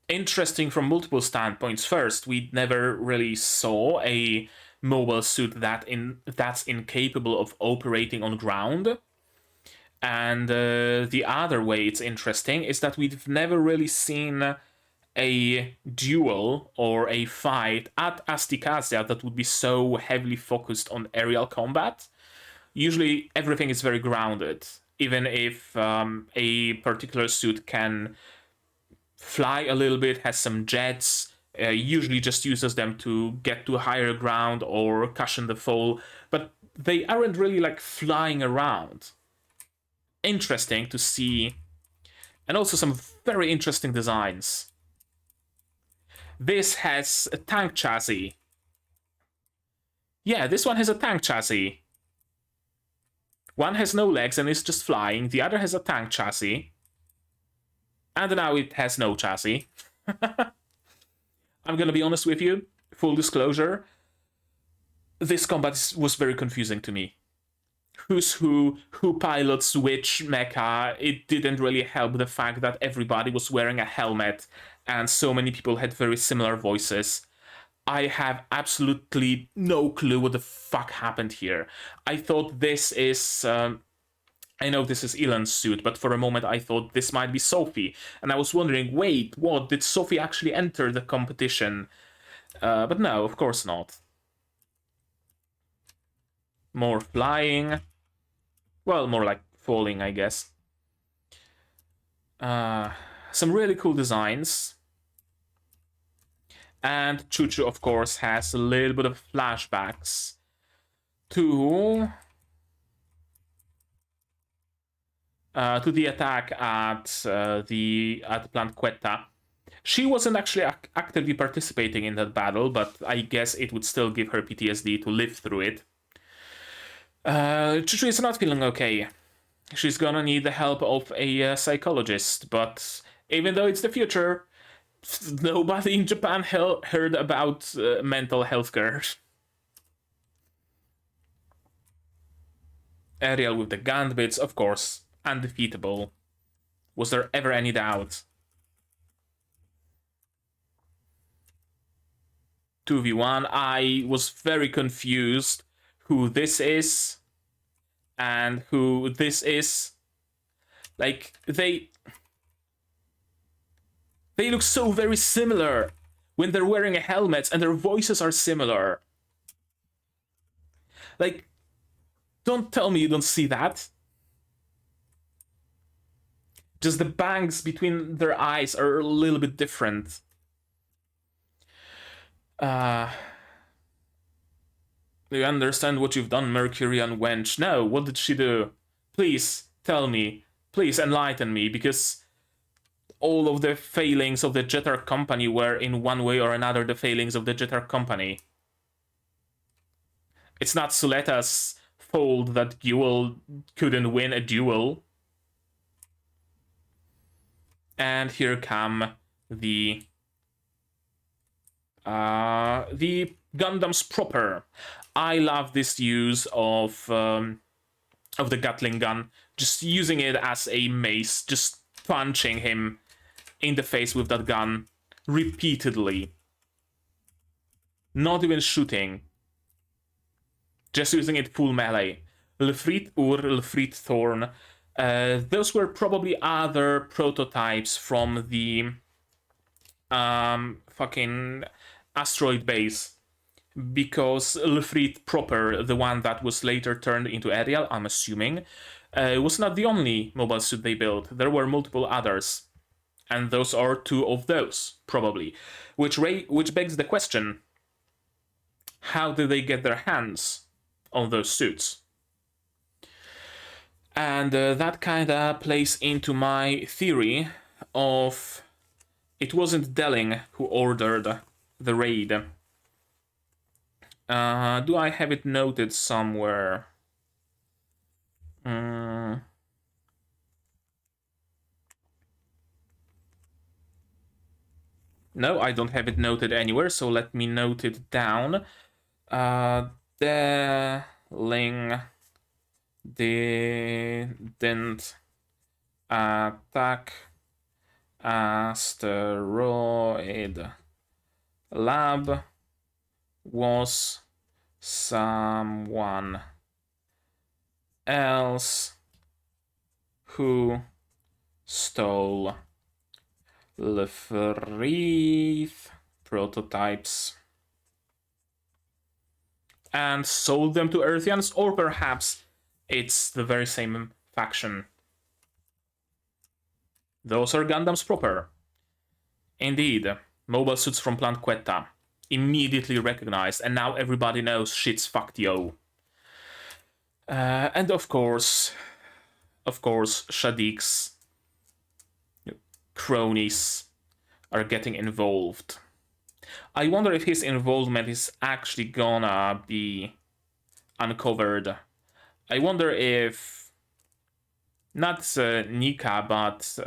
Interesting from multiple standpoints. First, we never really saw a mobile suit that's incapable of operating on ground. And the other way it's interesting is that we've never really seen a duel or a fight at Asticassia that would be so heavily focused on aerial combat. Usually everything is very grounded, even if a particular suit can fly a little bit, has some jets, usually just uses them to get to higher ground or cushion the fall, but they aren't really like flying around. Interesting to see, and also some very interesting designs. This has a tank chassis. Yeah, this one has a tank chassis. One has no legs and is just flying, the other has a tank chassis. And now it has no chassis. I'm gonna be honest with you, full disclosure, this combat was very confusing to me. Who's who pilots which mecha. It didn't really help the fact that everybody was wearing a helmet and so many people had very similar voices. I have absolutely no clue what the fuck happened here. I thought this is... I know this is Elon's suit, but for a moment I thought this might be Sophie. And I was wondering, wait, what? Did Sophie actually enter the competition? But no, of course not. More flying. Well, more like falling, I guess. Some really cool designs. And Choo-Choo, of course, has a little bit of flashbacks to the attack at Plant Queta. She wasn't actually actively participating in that battle, but I guess it would still give her PTSD to live through it. Choo-Choo is not feeling okay. She's gonna need the help of a psychologist, but even though it's the future, nobody in Japan heard about mental health care. Ariel with the Gambits, of course, undefeatable. Was there ever any doubt? 2v1, I was very confused who this is and who this is. Like, they look so very similar when they're wearing helmets and their voices are similar. Like, don't tell me you don't see that. Just the bangs between their eyes are a little bit different. Do you understand what you've done, Mercury and Wench? No, what did she do? Please, tell me. Please enlighten me, because all of the failings of the Jetter Company were in one way or another the failings of the Jetter Company. It's not Suletta's fault that Guel couldn't win a duel. And here come the Gundams proper. I love this use of the Gatling gun, just using it as a mace, just punching him in the face with that gun repeatedly. Not even shooting. Just using it full melee. Lefrit Ur, Lefrit Thorn. Those were probably other prototypes from the fucking asteroid base, because Lefrit proper, the one that was later turned into Ariel, I'm assuming, was not the only mobile suit they built. There were multiple others, and those are two of those, probably. Which begs the question, how did they get their hands on those suits? And that kinda plays into my theory of it wasn't Delling who ordered the raid. Do I have it noted somewhere? No, I don't have it noted anywhere, so let me note it down. The Ling didn't attack asteroid lab, was someone else who stole the three prototypes and sold them to Earthians, or perhaps it's the very same faction. Those are Gundams proper. Indeed, mobile suits from Plant Queta. Immediately recognized, and now everybody knows shit's fucked, yo. And of course, Shadik's cronies are getting involved. I wonder if his involvement is actually gonna be uncovered. I wonder if not Nika, but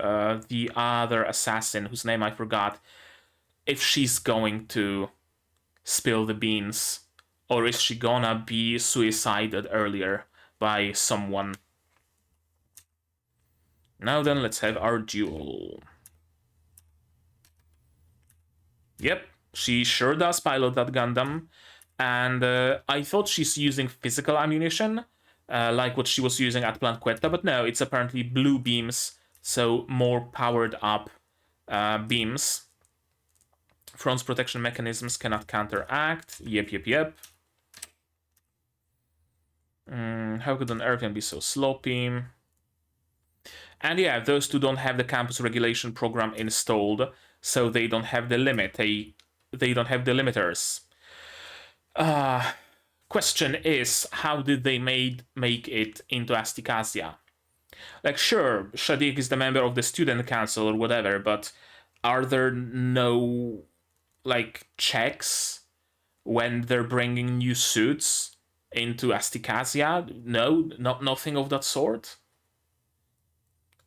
the other assassin whose name I forgot, if she's going to spill the beans, or is she gonna be suicided earlier by someone. Now then, let's have our duel. Yep, she sure does pilot that Gundam, and I thought she's using physical ammunition, like what she was using at Plant Queta, but no, it's apparently blue beams, so more powered up beams. Front's protection mechanisms cannot counteract. Yep. How could an Earthian be so sloppy? And yeah, those two don't have the campus regulation program installed, so they don't have the limit. They don't have the limiters. Question is, how did they make it into Asticassia? Like, sure, Shadik is the member of the student council or whatever, but are there no, like, checks when they're bringing new suits into Asticassia? No, nothing of that sort?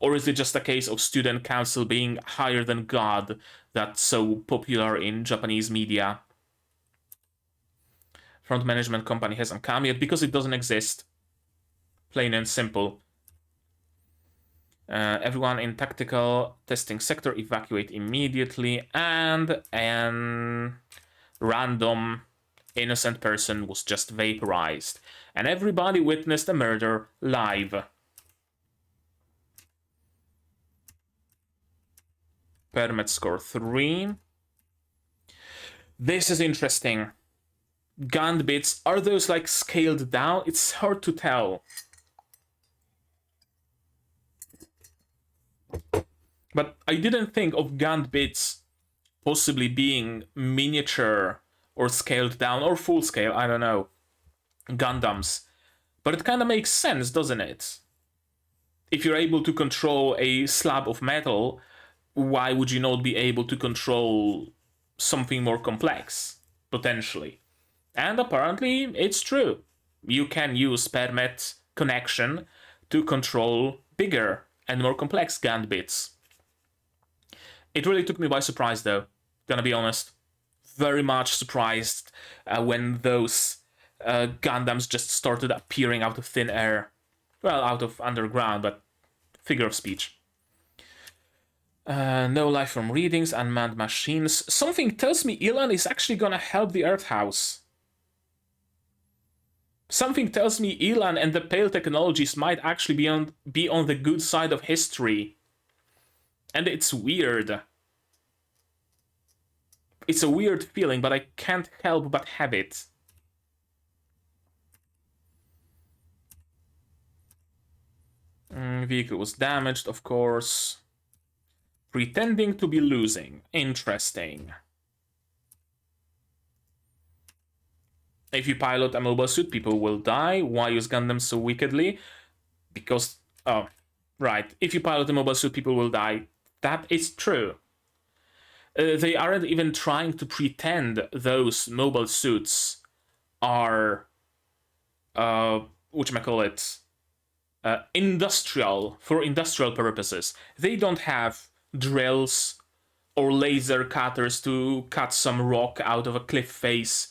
Or is it just a case of student council being higher than God that's so popular in Japanese media? Front management company hasn't come yet because it doesn't exist. Plain and simple. Everyone in tactical testing sector evacuate immediately, and an random innocent person was just vaporized. And everybody witnessed a murder live. Permit score 3. This is interesting. Gun bits, are those like scaled down? It's hard to tell. But I didn't think of gun bits possibly being miniature or scaled down or full scale, I don't know, Gundams. But it kind of makes sense, doesn't it? If you're able to control a slab of metal, why would you not be able to control something more complex, potentially? And apparently, it's true. You can use permit connection to control bigger and more complex gun bits. It really took me by surprise, though, gonna be honest. Very much surprised when those Gundams just started appearing out of thin air. Well, out of underground, but figure of speech. No life from readings, unmanned machines. Something tells me Elan is actually gonna help the Earth House. Something tells me Elan and the Pale Technologies might actually be on the good side of history. And it's weird. It's a weird feeling, but I can't help but have it. Vehicle was damaged, of course. Pretending to be losing. Interesting. If you pilot a mobile suit, people will die. Why use Gundam so wickedly? Because, oh, right. If you pilot a mobile suit, people will die. That is true. They aren't even trying to pretend those mobile suits are whatchamacallit, industrial, for industrial purposes. They don't have drills or laser cutters to cut some rock out of a cliff face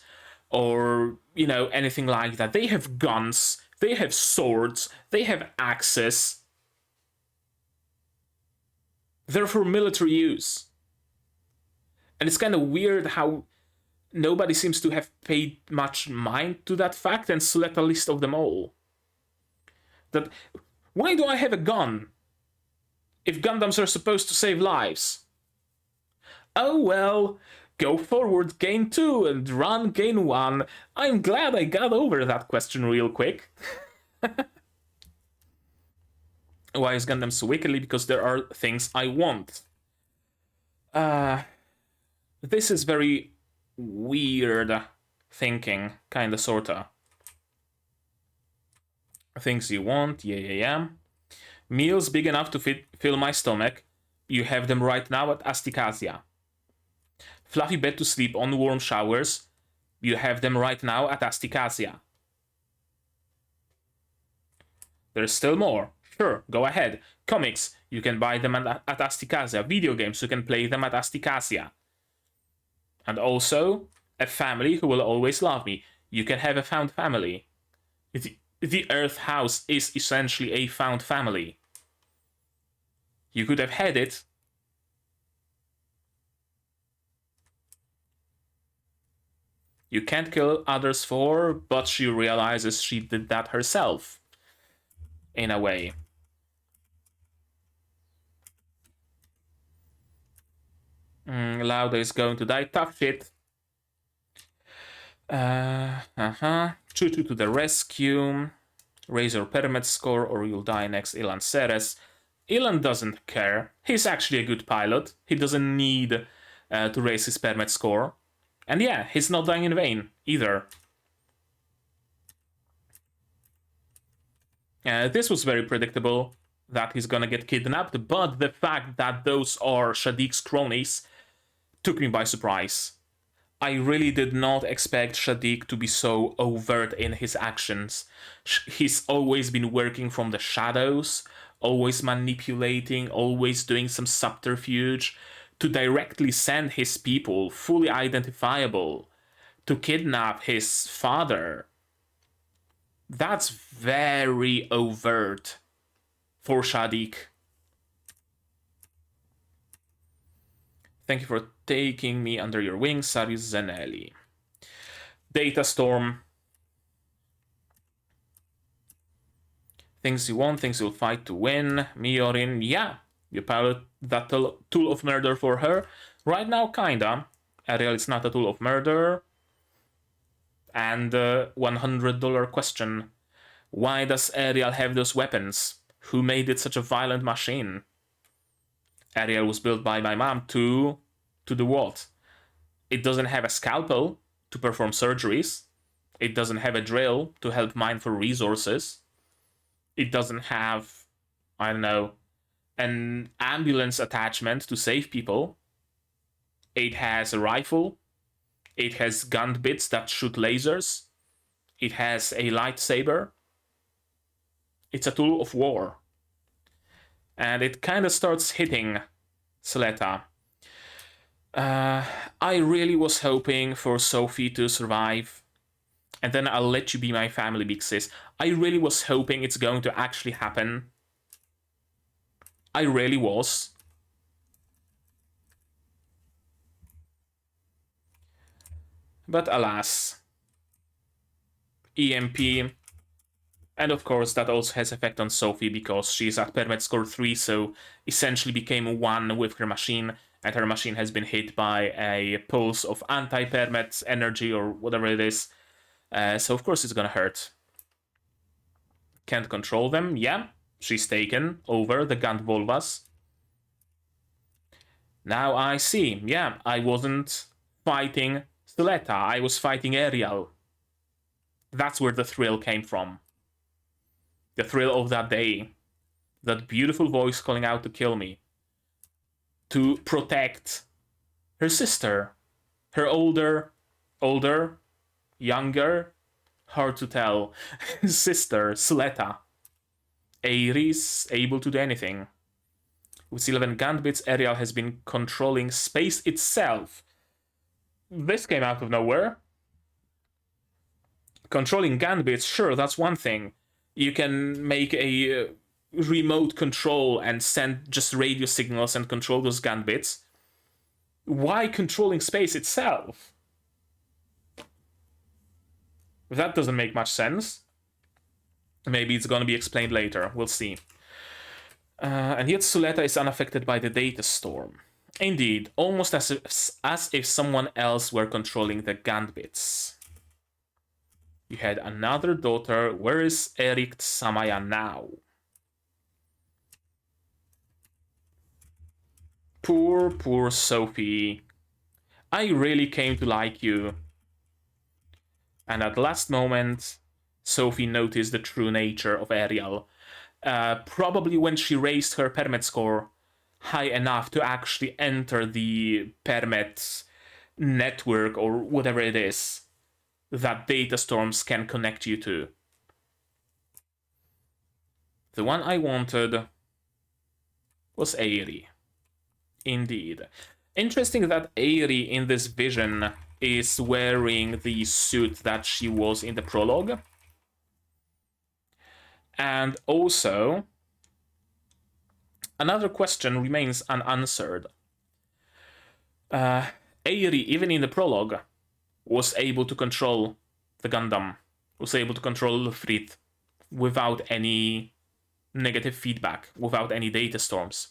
or, anything like that. They have guns, they have swords, they have axes. They're for military use. And it's kind of weird how nobody seems to have paid much mind to that fact, and Suletta least of them all. That, why do I have a gun if Gundams are supposed to save lives? Oh well, go forward, gain 2, and run, gain 1. I'm glad I got over that question real quick. Why is Gundam so wickedly? Because there are things I want. This is very weird thinking, kinda, sorta. Things you want, yeah. Meals big enough to fill my stomach. You have them right now at Asticassia. Fluffy bed to sleep on, warm showers. You have them right now at Asticassia. There's still more. Sure, go ahead. Comics, you can buy them at Asticassia. Video games, you can play them at Asticassia. And also, a family who will always love me. You can have a found family. The Earth House is essentially a found family. You could have had it. You can't kill others for, but she realizes she did that herself. In a way. Lauda is going to die. Tough shit. Choo-choo to the rescue. Raise your pyramid score or you'll die next, Ilan Ceres. Ilan doesn't care. He's actually a good pilot. He doesn't need to raise his pyramid score. And yeah, he's not dying in vain either. This was very predictable, that he's gonna get kidnapped, but the fact that those are Shadik's cronies took me by surprise. I really did not expect Shadik to be so overt in his actions. He's always been working from the shadows, always manipulating, always doing some subterfuge, to directly send his people, fully identifiable, to kidnap his father. That's very overt for Shadik. Thank you for taking me under your wing, Sarius Zanelli. Data Storm. Things you want, things you'll fight to win. Miorine, yeah. You pilot that tool of murder for her. Right now, kinda. Ariel is not a tool of murder. And $100 question. Why does Ariel have those weapons? Who made it such a violent machine? Ariel was built by my mom to do what? It doesn't have a scalpel to perform surgeries. It doesn't have a drill to help mine for resources. It doesn't have, I don't know, an ambulance attachment to save people. It has a rifle. It has gun bits that shoot lasers. It has a lightsaber. It's a tool of war. And it kind of starts hitting Suletta. I really was hoping for Sophie to survive. And then I'll let you be my family, big sis. I really was hoping it's going to actually happen. I really was. But alas. EMP. And of course, that also has effect on Sophie because she's at Permet score 3, so essentially became 1 with her machine, and her machine has been hit by a pulse of anti-Permet energy or whatever it is. So of course it's gonna hurt. Can't control them, yeah. She's taken over the Gund Volvas. Now I see, yeah, I wasn't fighting Suletta, I was fighting Ariel. That's where the thrill came from. The thrill of that day. That beautiful voice calling out to kill me. To protect her sister. Her older, younger, hard to tell. Sister, Suletta. Ares, able to do anything. With 11 gunbits, Ariel has been controlling space itself. This came out of nowhere. Controlling gunbits, sure, that's one thing. You can make a remote control and send just radio signals and control those gunbits. Why controlling space itself? That doesn't make much sense. Maybe it's gonna be explained later. We'll see. And yet Suletta is unaffected by the data storm. Indeed, almost as if someone else were controlling the gunbits. You had another daughter. Where is Eric Samaya now? Poor Sophie. I really came to like you. And at the last moment, Sophie noticed the true nature of Ariel. Probably when she raised her permit score high enough to actually enter the permit network or whatever it is that data storms can connect you to. The one I wanted was Aerie. Indeed. Interesting that Aerie in this vision is wearing the suit that she was in the prologue. And also, another question remains unanswered. Aerie, even in the prologue, was able to control the Gundam, was able to control Lufrit without any negative feedback, without any data storms.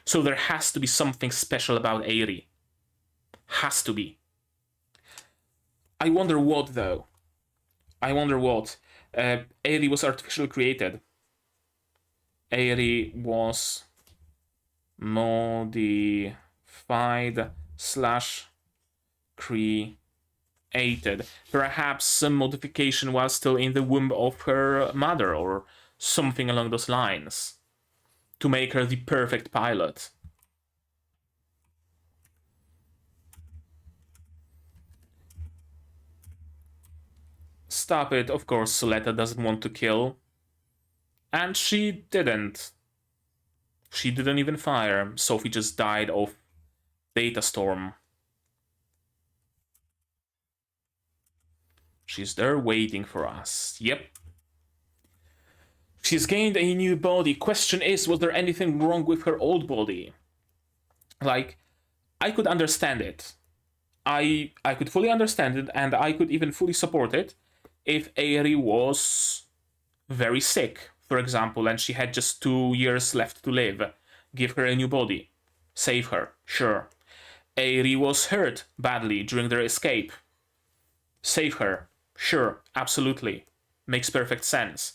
So there has to be something special about Aerie. Has to be. I wonder what, though. I wonder what. Aerie was artificially created. Aerie was modified / created. Perhaps some modification while still in the womb of her mother or something along those lines to make her the perfect pilot. Stop it, of course Suletta doesn't want to kill. And she didn't. She didn't even fire. Sophie just died of data storm. She's there waiting for us. Yep. She's gained a new body. Question is, was there anything wrong with her old body? Like, I could understand it. I could fully understand it, and I could even fully support it if Aerie was very sick, for example, and she had just 2 years left to live. Give her a new body. Save her, sure. Aerie was hurt badly during their escape. Save her, sure, absolutely. Makes perfect sense.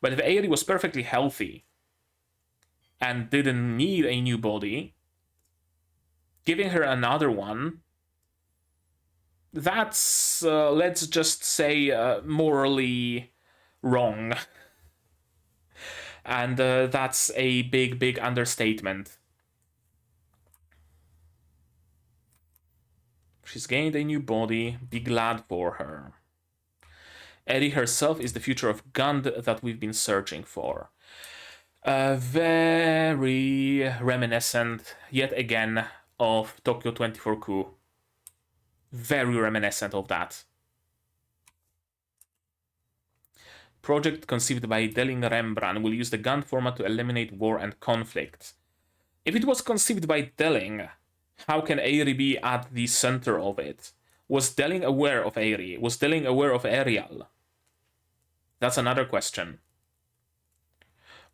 But if Aerie was perfectly healthy and didn't need a new body, giving her another one, that's, let's just say, morally wrong. And that's a big understatement. She's gained a new body. Be glad for her. Aerie herself is the future of Gund that we've been searching for. Very reminiscent, yet again, of Tokyo 24 Coup. Very reminiscent of that. Project conceived by Miorine Rembran will use the Gund format to eliminate war and conflict. If it was conceived by Delling, how can Aerie be at the center of it? Was Delling aware of Aerie? Was Delling aware of Ariel? That's another question.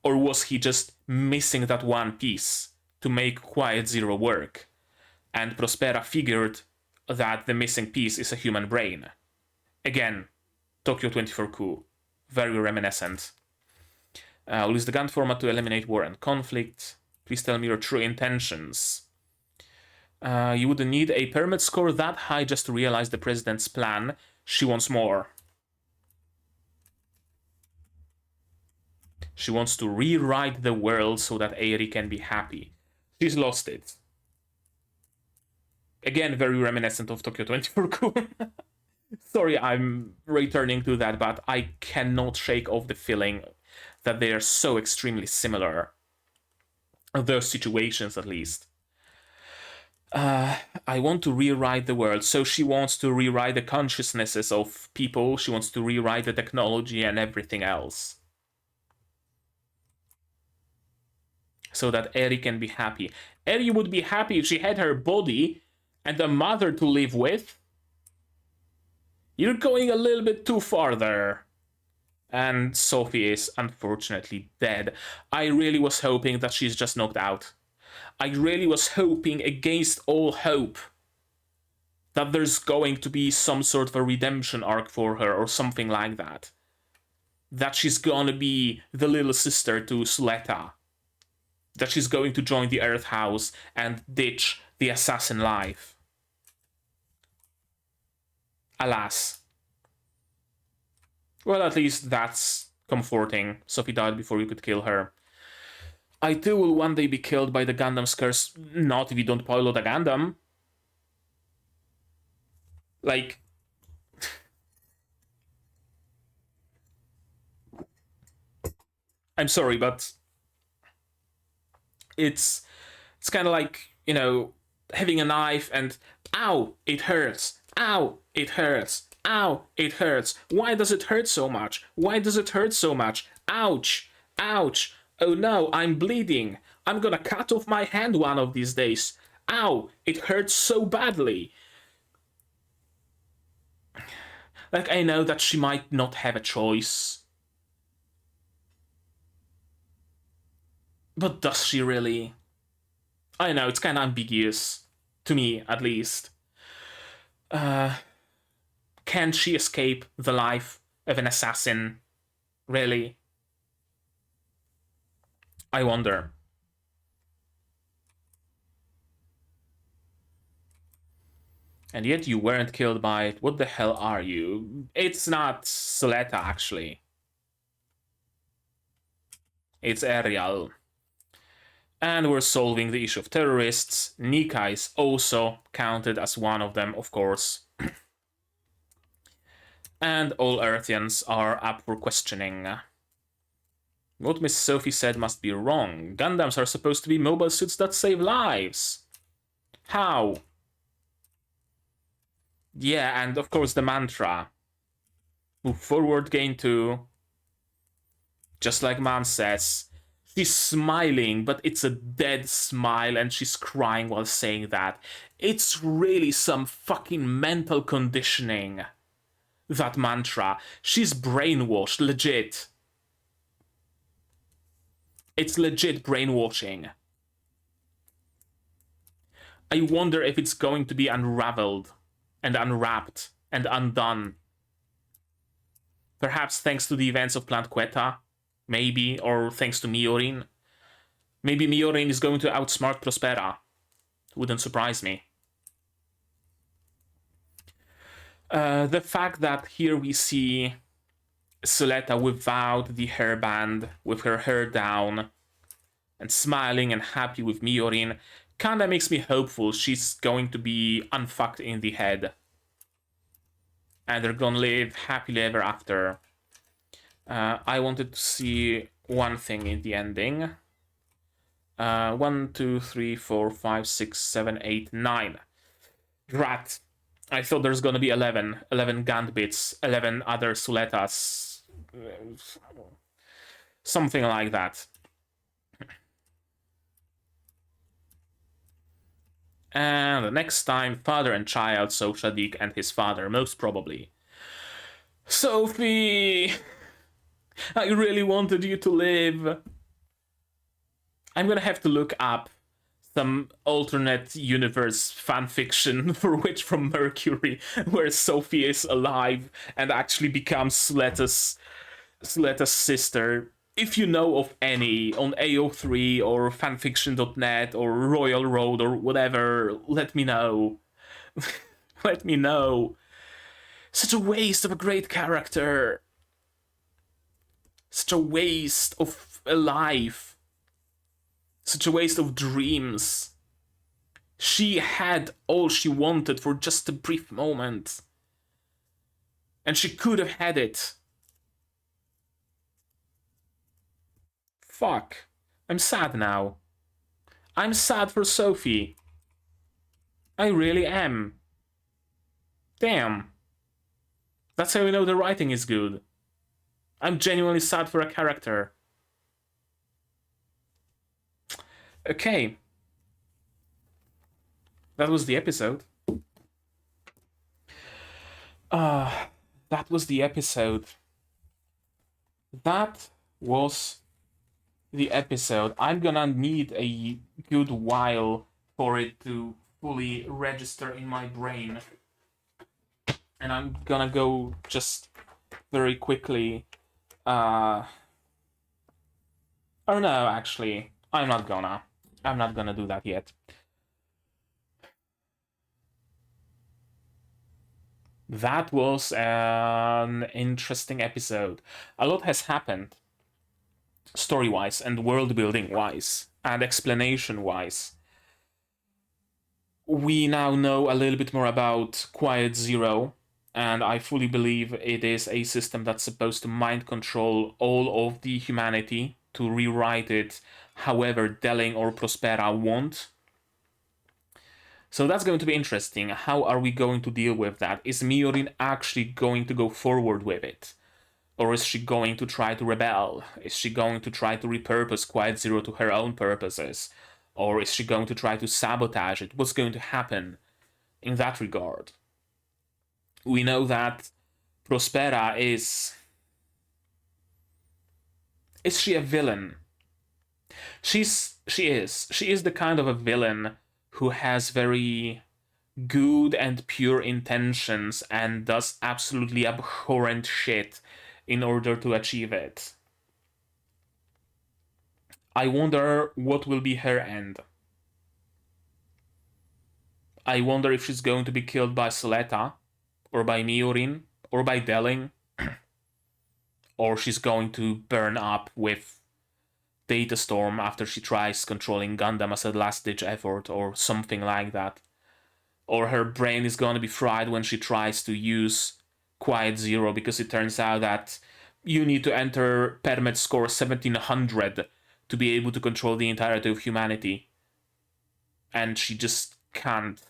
Or was he just missing that one piece to make Quiet Zero work? And Prospera figured that the missing piece is a human brain. Again, Tokyo 24 Coup. Very reminiscent. I'll use the Gund format to eliminate war and conflict. Please tell me your true intentions. You wouldn't need a permit score that high just to realize the president's plan. She wants more. She wants to rewrite the world so that Aerie can be happy. She's lost it. Again, very reminiscent of Tokyo 24 Coup. Sorry, I'm returning to that, but I cannot shake off the feeling that they are so extremely similar. Those situations, at least. I want to rewrite the world. So she wants to rewrite the consciousnesses of people. She wants to rewrite the technology and everything else. So that Eri can be happy. Eri would be happy if she had her body and a mother to live with. You're going a little bit too far there. And Sophie is unfortunately dead. I really was hoping that she's just knocked out. I really was hoping against all hope that there's going to be some sort of a redemption arc for her or something like that. That she's gonna be the little sister to Suletta. That she's going to join the Earth House and ditch the assassin life. Alas. Well, at least that's comforting. Sophie died before you could kill her. I too will one day be killed by the Gundam's curse. Not if you don't pilot a Gundam. Like, I'm sorry, but it's kind of like, you know, having a knife and ow, it hurts. Ow, it hurts. Ow, it hurts. Why does it hurt so much? Why does it hurt so much? Ouch, ouch. Oh no, I'm bleeding. I'm gonna cut off my hand one of these days. Ow, it hurts so badly. Like, I know that she might not have a choice. But does she really? I know, it's kind of ambiguous. To me, at least. Can she escape the life of an assassin? Really? I wonder. And yet you weren't killed by it. What the hell are you? It's not Suletta, actually. It's Ariel. And we're solving the issue of terrorists. Nika is also counted as one of them, of course. And all Earthians are up for questioning. What Miss Sophie said must be wrong. Gundams are supposed to be mobile suits that save lives. How? Yeah, and of course the mantra. Move forward, gain 2. Just like Mom says. She's smiling, but it's a dead smile and she's crying while saying that. It's really some fucking mental conditioning. That mantra. She's brainwashed, legit. It's legit brainwashing. I wonder if it's going to be unraveled and unwrapped and undone. Perhaps thanks to the events of Plant Queta, maybe, or thanks to Miorine. Maybe Miorine is going to outsmart Prospera. Wouldn't surprise me. The fact that here we see Suletta without the hairband, with her hair down, and smiling and happy with Miorine, kinda makes me hopeful she's going to be unfucked in the head. And they're gonna live happily ever after. I wanted to see one thing in the ending. 1, 2, 3, 4, 5, 6, 7, 8, 9. Rat. I thought there's gonna be 11 Gambits, 11 other Sulettas. Something like that. And the next time, father and child, so Shadik and his father, most probably. Sophie! I really wanted you to live. I'm gonna have to look up some alternate universe fanfiction for Witch from Mercury, where Sophie is alive and actually becomes Suletta's sister. If you know of any on AO3 or fanfiction.net or Royal Road or whatever, let me know. Let me know. Such a waste of a great character. Such a waste of a life. Such a waste of dreams. She had all she wanted for just a brief moment. And she could have had it. Fuck. I'm sad now. I'm sad for Sophie. I really am. Damn. That's how you know the writing is good. I'm genuinely sad for a character. Okay. That was the episode. That was the episode. That was the episode. I'm gonna need a good while for it to fully register in my brain. And I'm gonna go just very quickly. Or no, actually, I'm not gonna do that yet. That was an interesting episode. A lot has happened, story-wise and world-building-wise and explanation-wise. We now know a little bit more about Quiet Zero, and I fully believe it is a system that's supposed to mind control all of the humanity, to rewrite it however Delling or Prospera want. So that's going to be interesting. How are we going to deal with that? Is Miorine actually going to go forward with it? Or is she going to try to rebel? Is she going to try to repurpose Quiet Zero to her own purposes? Or is she going to try to sabotage it? What's going to happen in that regard? We know that Prospera is... Is she a villain? She is. She is the kind of a villain who has very good and pure intentions and does absolutely abhorrent shit in order to achieve it. I wonder what will be her end. I wonder if she's going to be killed by Suletta, or by Miorine, or by Delling, or she's going to burn up with Datastorm after she tries controlling Gundam as a last-ditch effort, or something like that. Or her brain is going to be fried when she tries to use Quiet Zero, because it turns out that you need to enter Permet score 1700 to be able to control the entirety of humanity. And she just can't.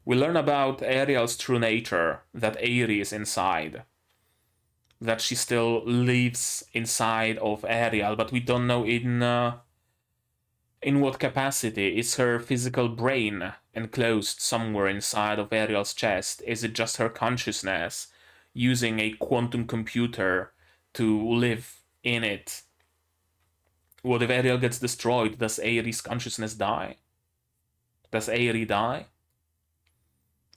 We learn about Ariel's true nature, that Aerie is inside. That she still lives inside of Ariel, but we don't know in what capacity. Is her physical brain enclosed somewhere inside of Ariel's chest? Is it just her consciousness using a quantum computer to live in it? What if Ariel gets destroyed? Does Aerie's consciousness die? Does Aerie die?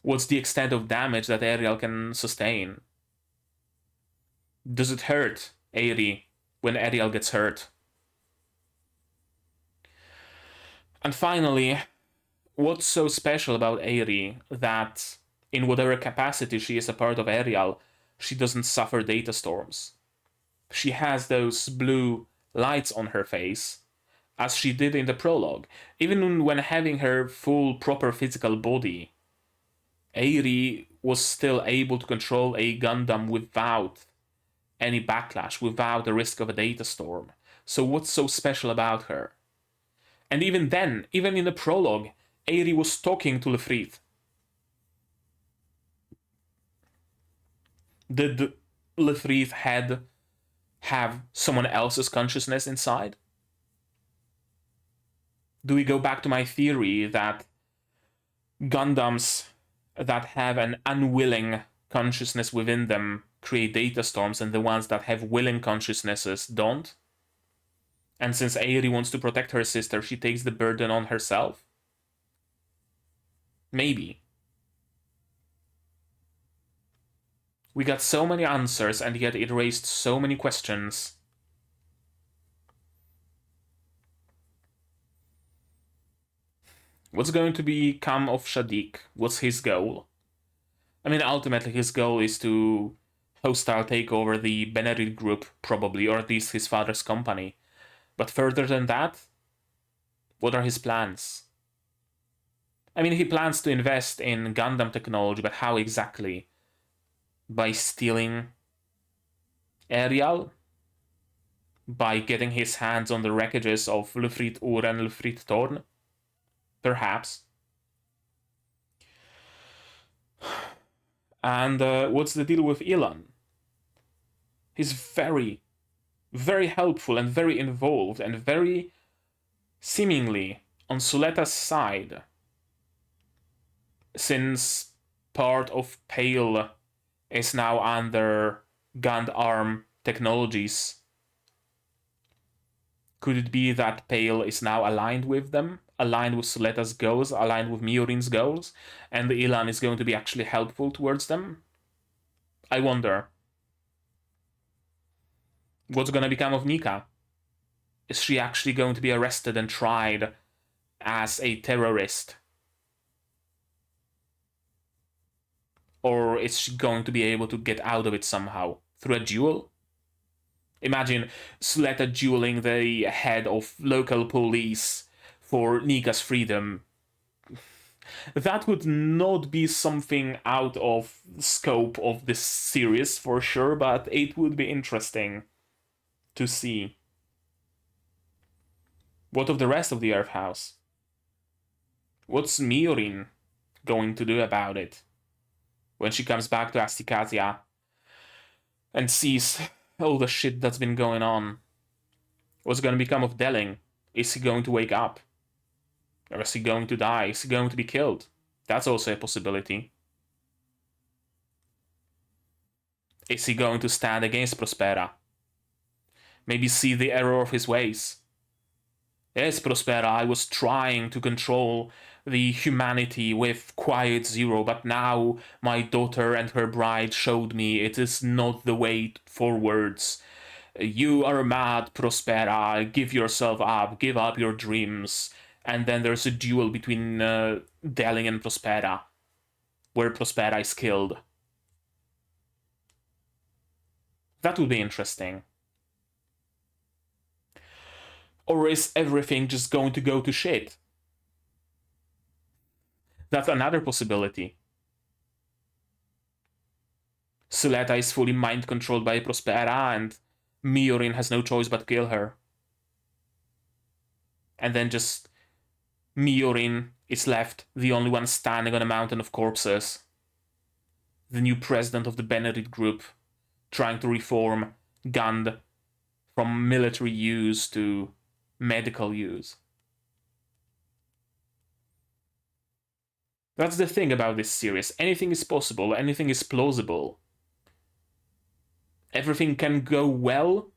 What's the extent of damage that Ariel can sustain? Does it hurt Aerie when Ariel gets hurt? And finally, what's so special about Aerie that in whatever capacity she is a part of Ariel, she doesn't suffer data storms? She has those blue lights on her face, as she did in the prologue. Even when having her full proper physical body, Aerie was still able to control a Gundam without any backlash, without the risk of a data storm. So what's so special about her? And even then, even in the prologue, Aerie was talking to Lefrith. Did Lefrith have someone else's consciousness inside? Do we go back to my theory that Gundams that have an unwilling consciousness within them create data storms, and the ones that have willing consciousnesses don't? And since Aerie wants to protect her sister, she takes the burden on herself? Maybe. We got so many answers, and yet it raised so many questions. What's going to become of Shadiq? What's his goal? I mean, ultimately his goal is to hostile take over the Benerit Group, probably, or at least his father's company. But further than that, what are his plans? I mean, he plans to invest in Gundam technology, but how exactly? By stealing Ariel? By getting his hands on the wreckages of Lufrit Ur and Lufrit Torn? Perhaps. And what's the deal with Ilan? He's very, very helpful and very involved and very seemingly on Suletta's side, since part of Pale is now under Gundam Technologies. Could it be that Pale is now aligned with them, aligned with Suletta's goals, aligned with Miorine's goals, and Ilan is going to be actually helpful towards them? I wonder. What's gonna become of Nika? Is she actually going to be arrested and tried as a terrorist? Or is she going to be able to get out of it somehow? Through a duel? Imagine Suletta dueling the head of local police for Nika's freedom. That would not be something out of scope of this series for sure, but it would be interesting to see. What of the rest of the Earth House? What's Miorine going to do about it when she comes back to Asticassia and sees all the shit that's been going on? What's going to become of Delling? Is he going to wake up? Or is he going to die? Is he going to be killed? That's also a possibility. Is he going to stand against Prospera? Maybe see the error of his ways? Yes, Prospera, I was trying to control the humanity with Quiet Zero, but now my daughter and her bride showed me it is not the way forwards. You are mad, Prospera, give yourself up, give up your dreams. And then there's a duel between Delling and Prospera, where Prospera is killed. That would be interesting. Or is everything just going to go to shit? That's another possibility. Suletta is fully mind-controlled by Prospera, and Miorine has no choice but kill her. And then just Miorine is left, the only one standing on a mountain of corpses. The new president of the Benerit Group, trying to reform Gund from military use to medical use. That's the thing about this series. Anything is possible, anything is plausible. Everything can go well,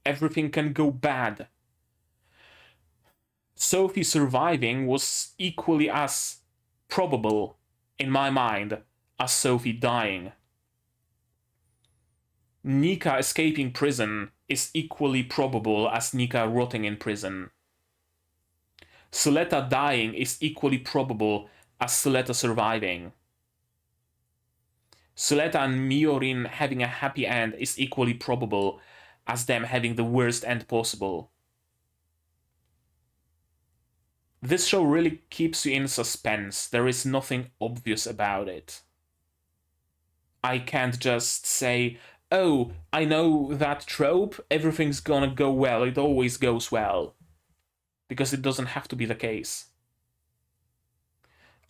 everything can go bad. Sophie surviving was equally as probable, in my mind, as Sophie dying. Nika escaping prison is equally probable as Nika rotting in prison. Suletta dying is equally probable as Suletta surviving. Suletta and Miorine having a happy end is equally probable as them having the worst end possible. This show really keeps you in suspense. There is nothing obvious about it. I can't just say, oh, I know that trope, everything's gonna go well, it always goes well. Because it doesn't have to be the case.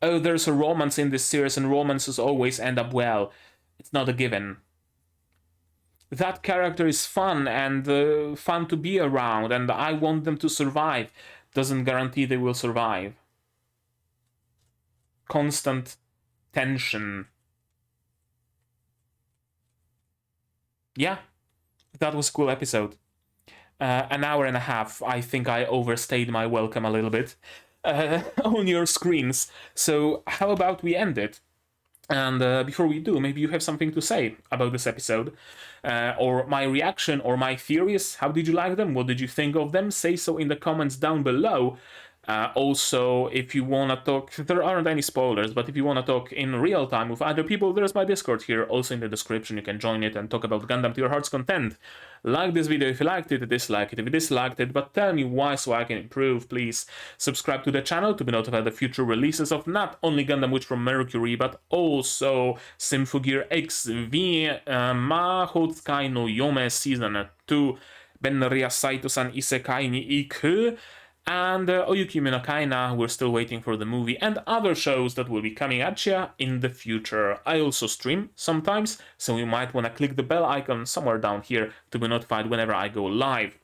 Oh, there's a romance in this series and romances always end up well. It's not a given. That character is fun and fun to be around, and I want them to survive. Doesn't guarantee they will survive. Constant tension. Yeah, that was a cool episode. An hour and a half. I think I overstayed my welcome a little bit on your screens. So how about we end it? And before we do, maybe you have something to say about this episode, or my reaction, or my theories. How did you like them? What did you think of them? Say so in the comments down below. Also, if you want to talk, there aren't any spoilers, but if you want to talk in real time with other people, there's my Discord here, also in the description. You can join it and talk about Gundam to your heart's content. Like this video if you liked it, dislike it if you disliked it, but tell me why so I can improve, please. Subscribe to the channel to be notified of future releases of not only Gundam Witch from Mercury, but also Symphogear XV, Mahotsukai no Yome Season 2, Benria Saito-san Isekai ni Iku, and Oyukimi no Kaina. We're still waiting for the movie, and other shows that will be coming at you in the future. I also stream sometimes, so you might want to click the bell icon somewhere down here to be notified whenever I go live.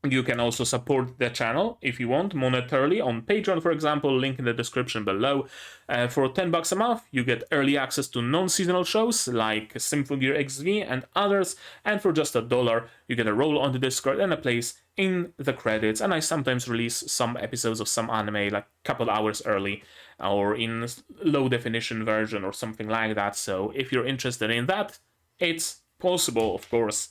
You can also support the channel if you want monetarily on Patreon, for example, link in the description below. For $10 a month, you get early access to non-seasonal shows like Symphogear XV and others, and for just $1, you get a role on the Discord and a place in the credits. And I sometimes release some episodes of some anime like a couple hours early or in low definition version or something like that. So if you're interested in that, it's possible, of course.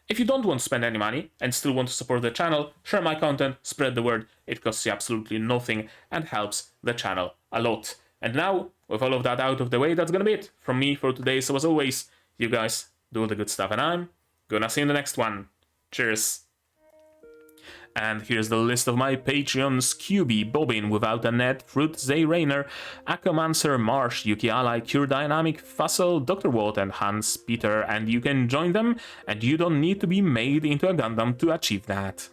If you don't want to spend any money and still want to support the channel, share my content, spread the word. It costs you absolutely nothing and helps the channel a lot. And now, with all of that out of the way, that's gonna be it from me for today. So as always, you guys do all the good stuff and I'm gonna see you in the next one. Cheers. And here's the list of my Patreons: QB, Bobbin, Without a Net, Fruit, Zay Rainer, Akomancer, Marsh, Yuki Ally, Cure Dynamic, Fussel, Dr. Watt, and Hans Peter. And you can join them, and you don't need to be made into a Gundam to achieve that.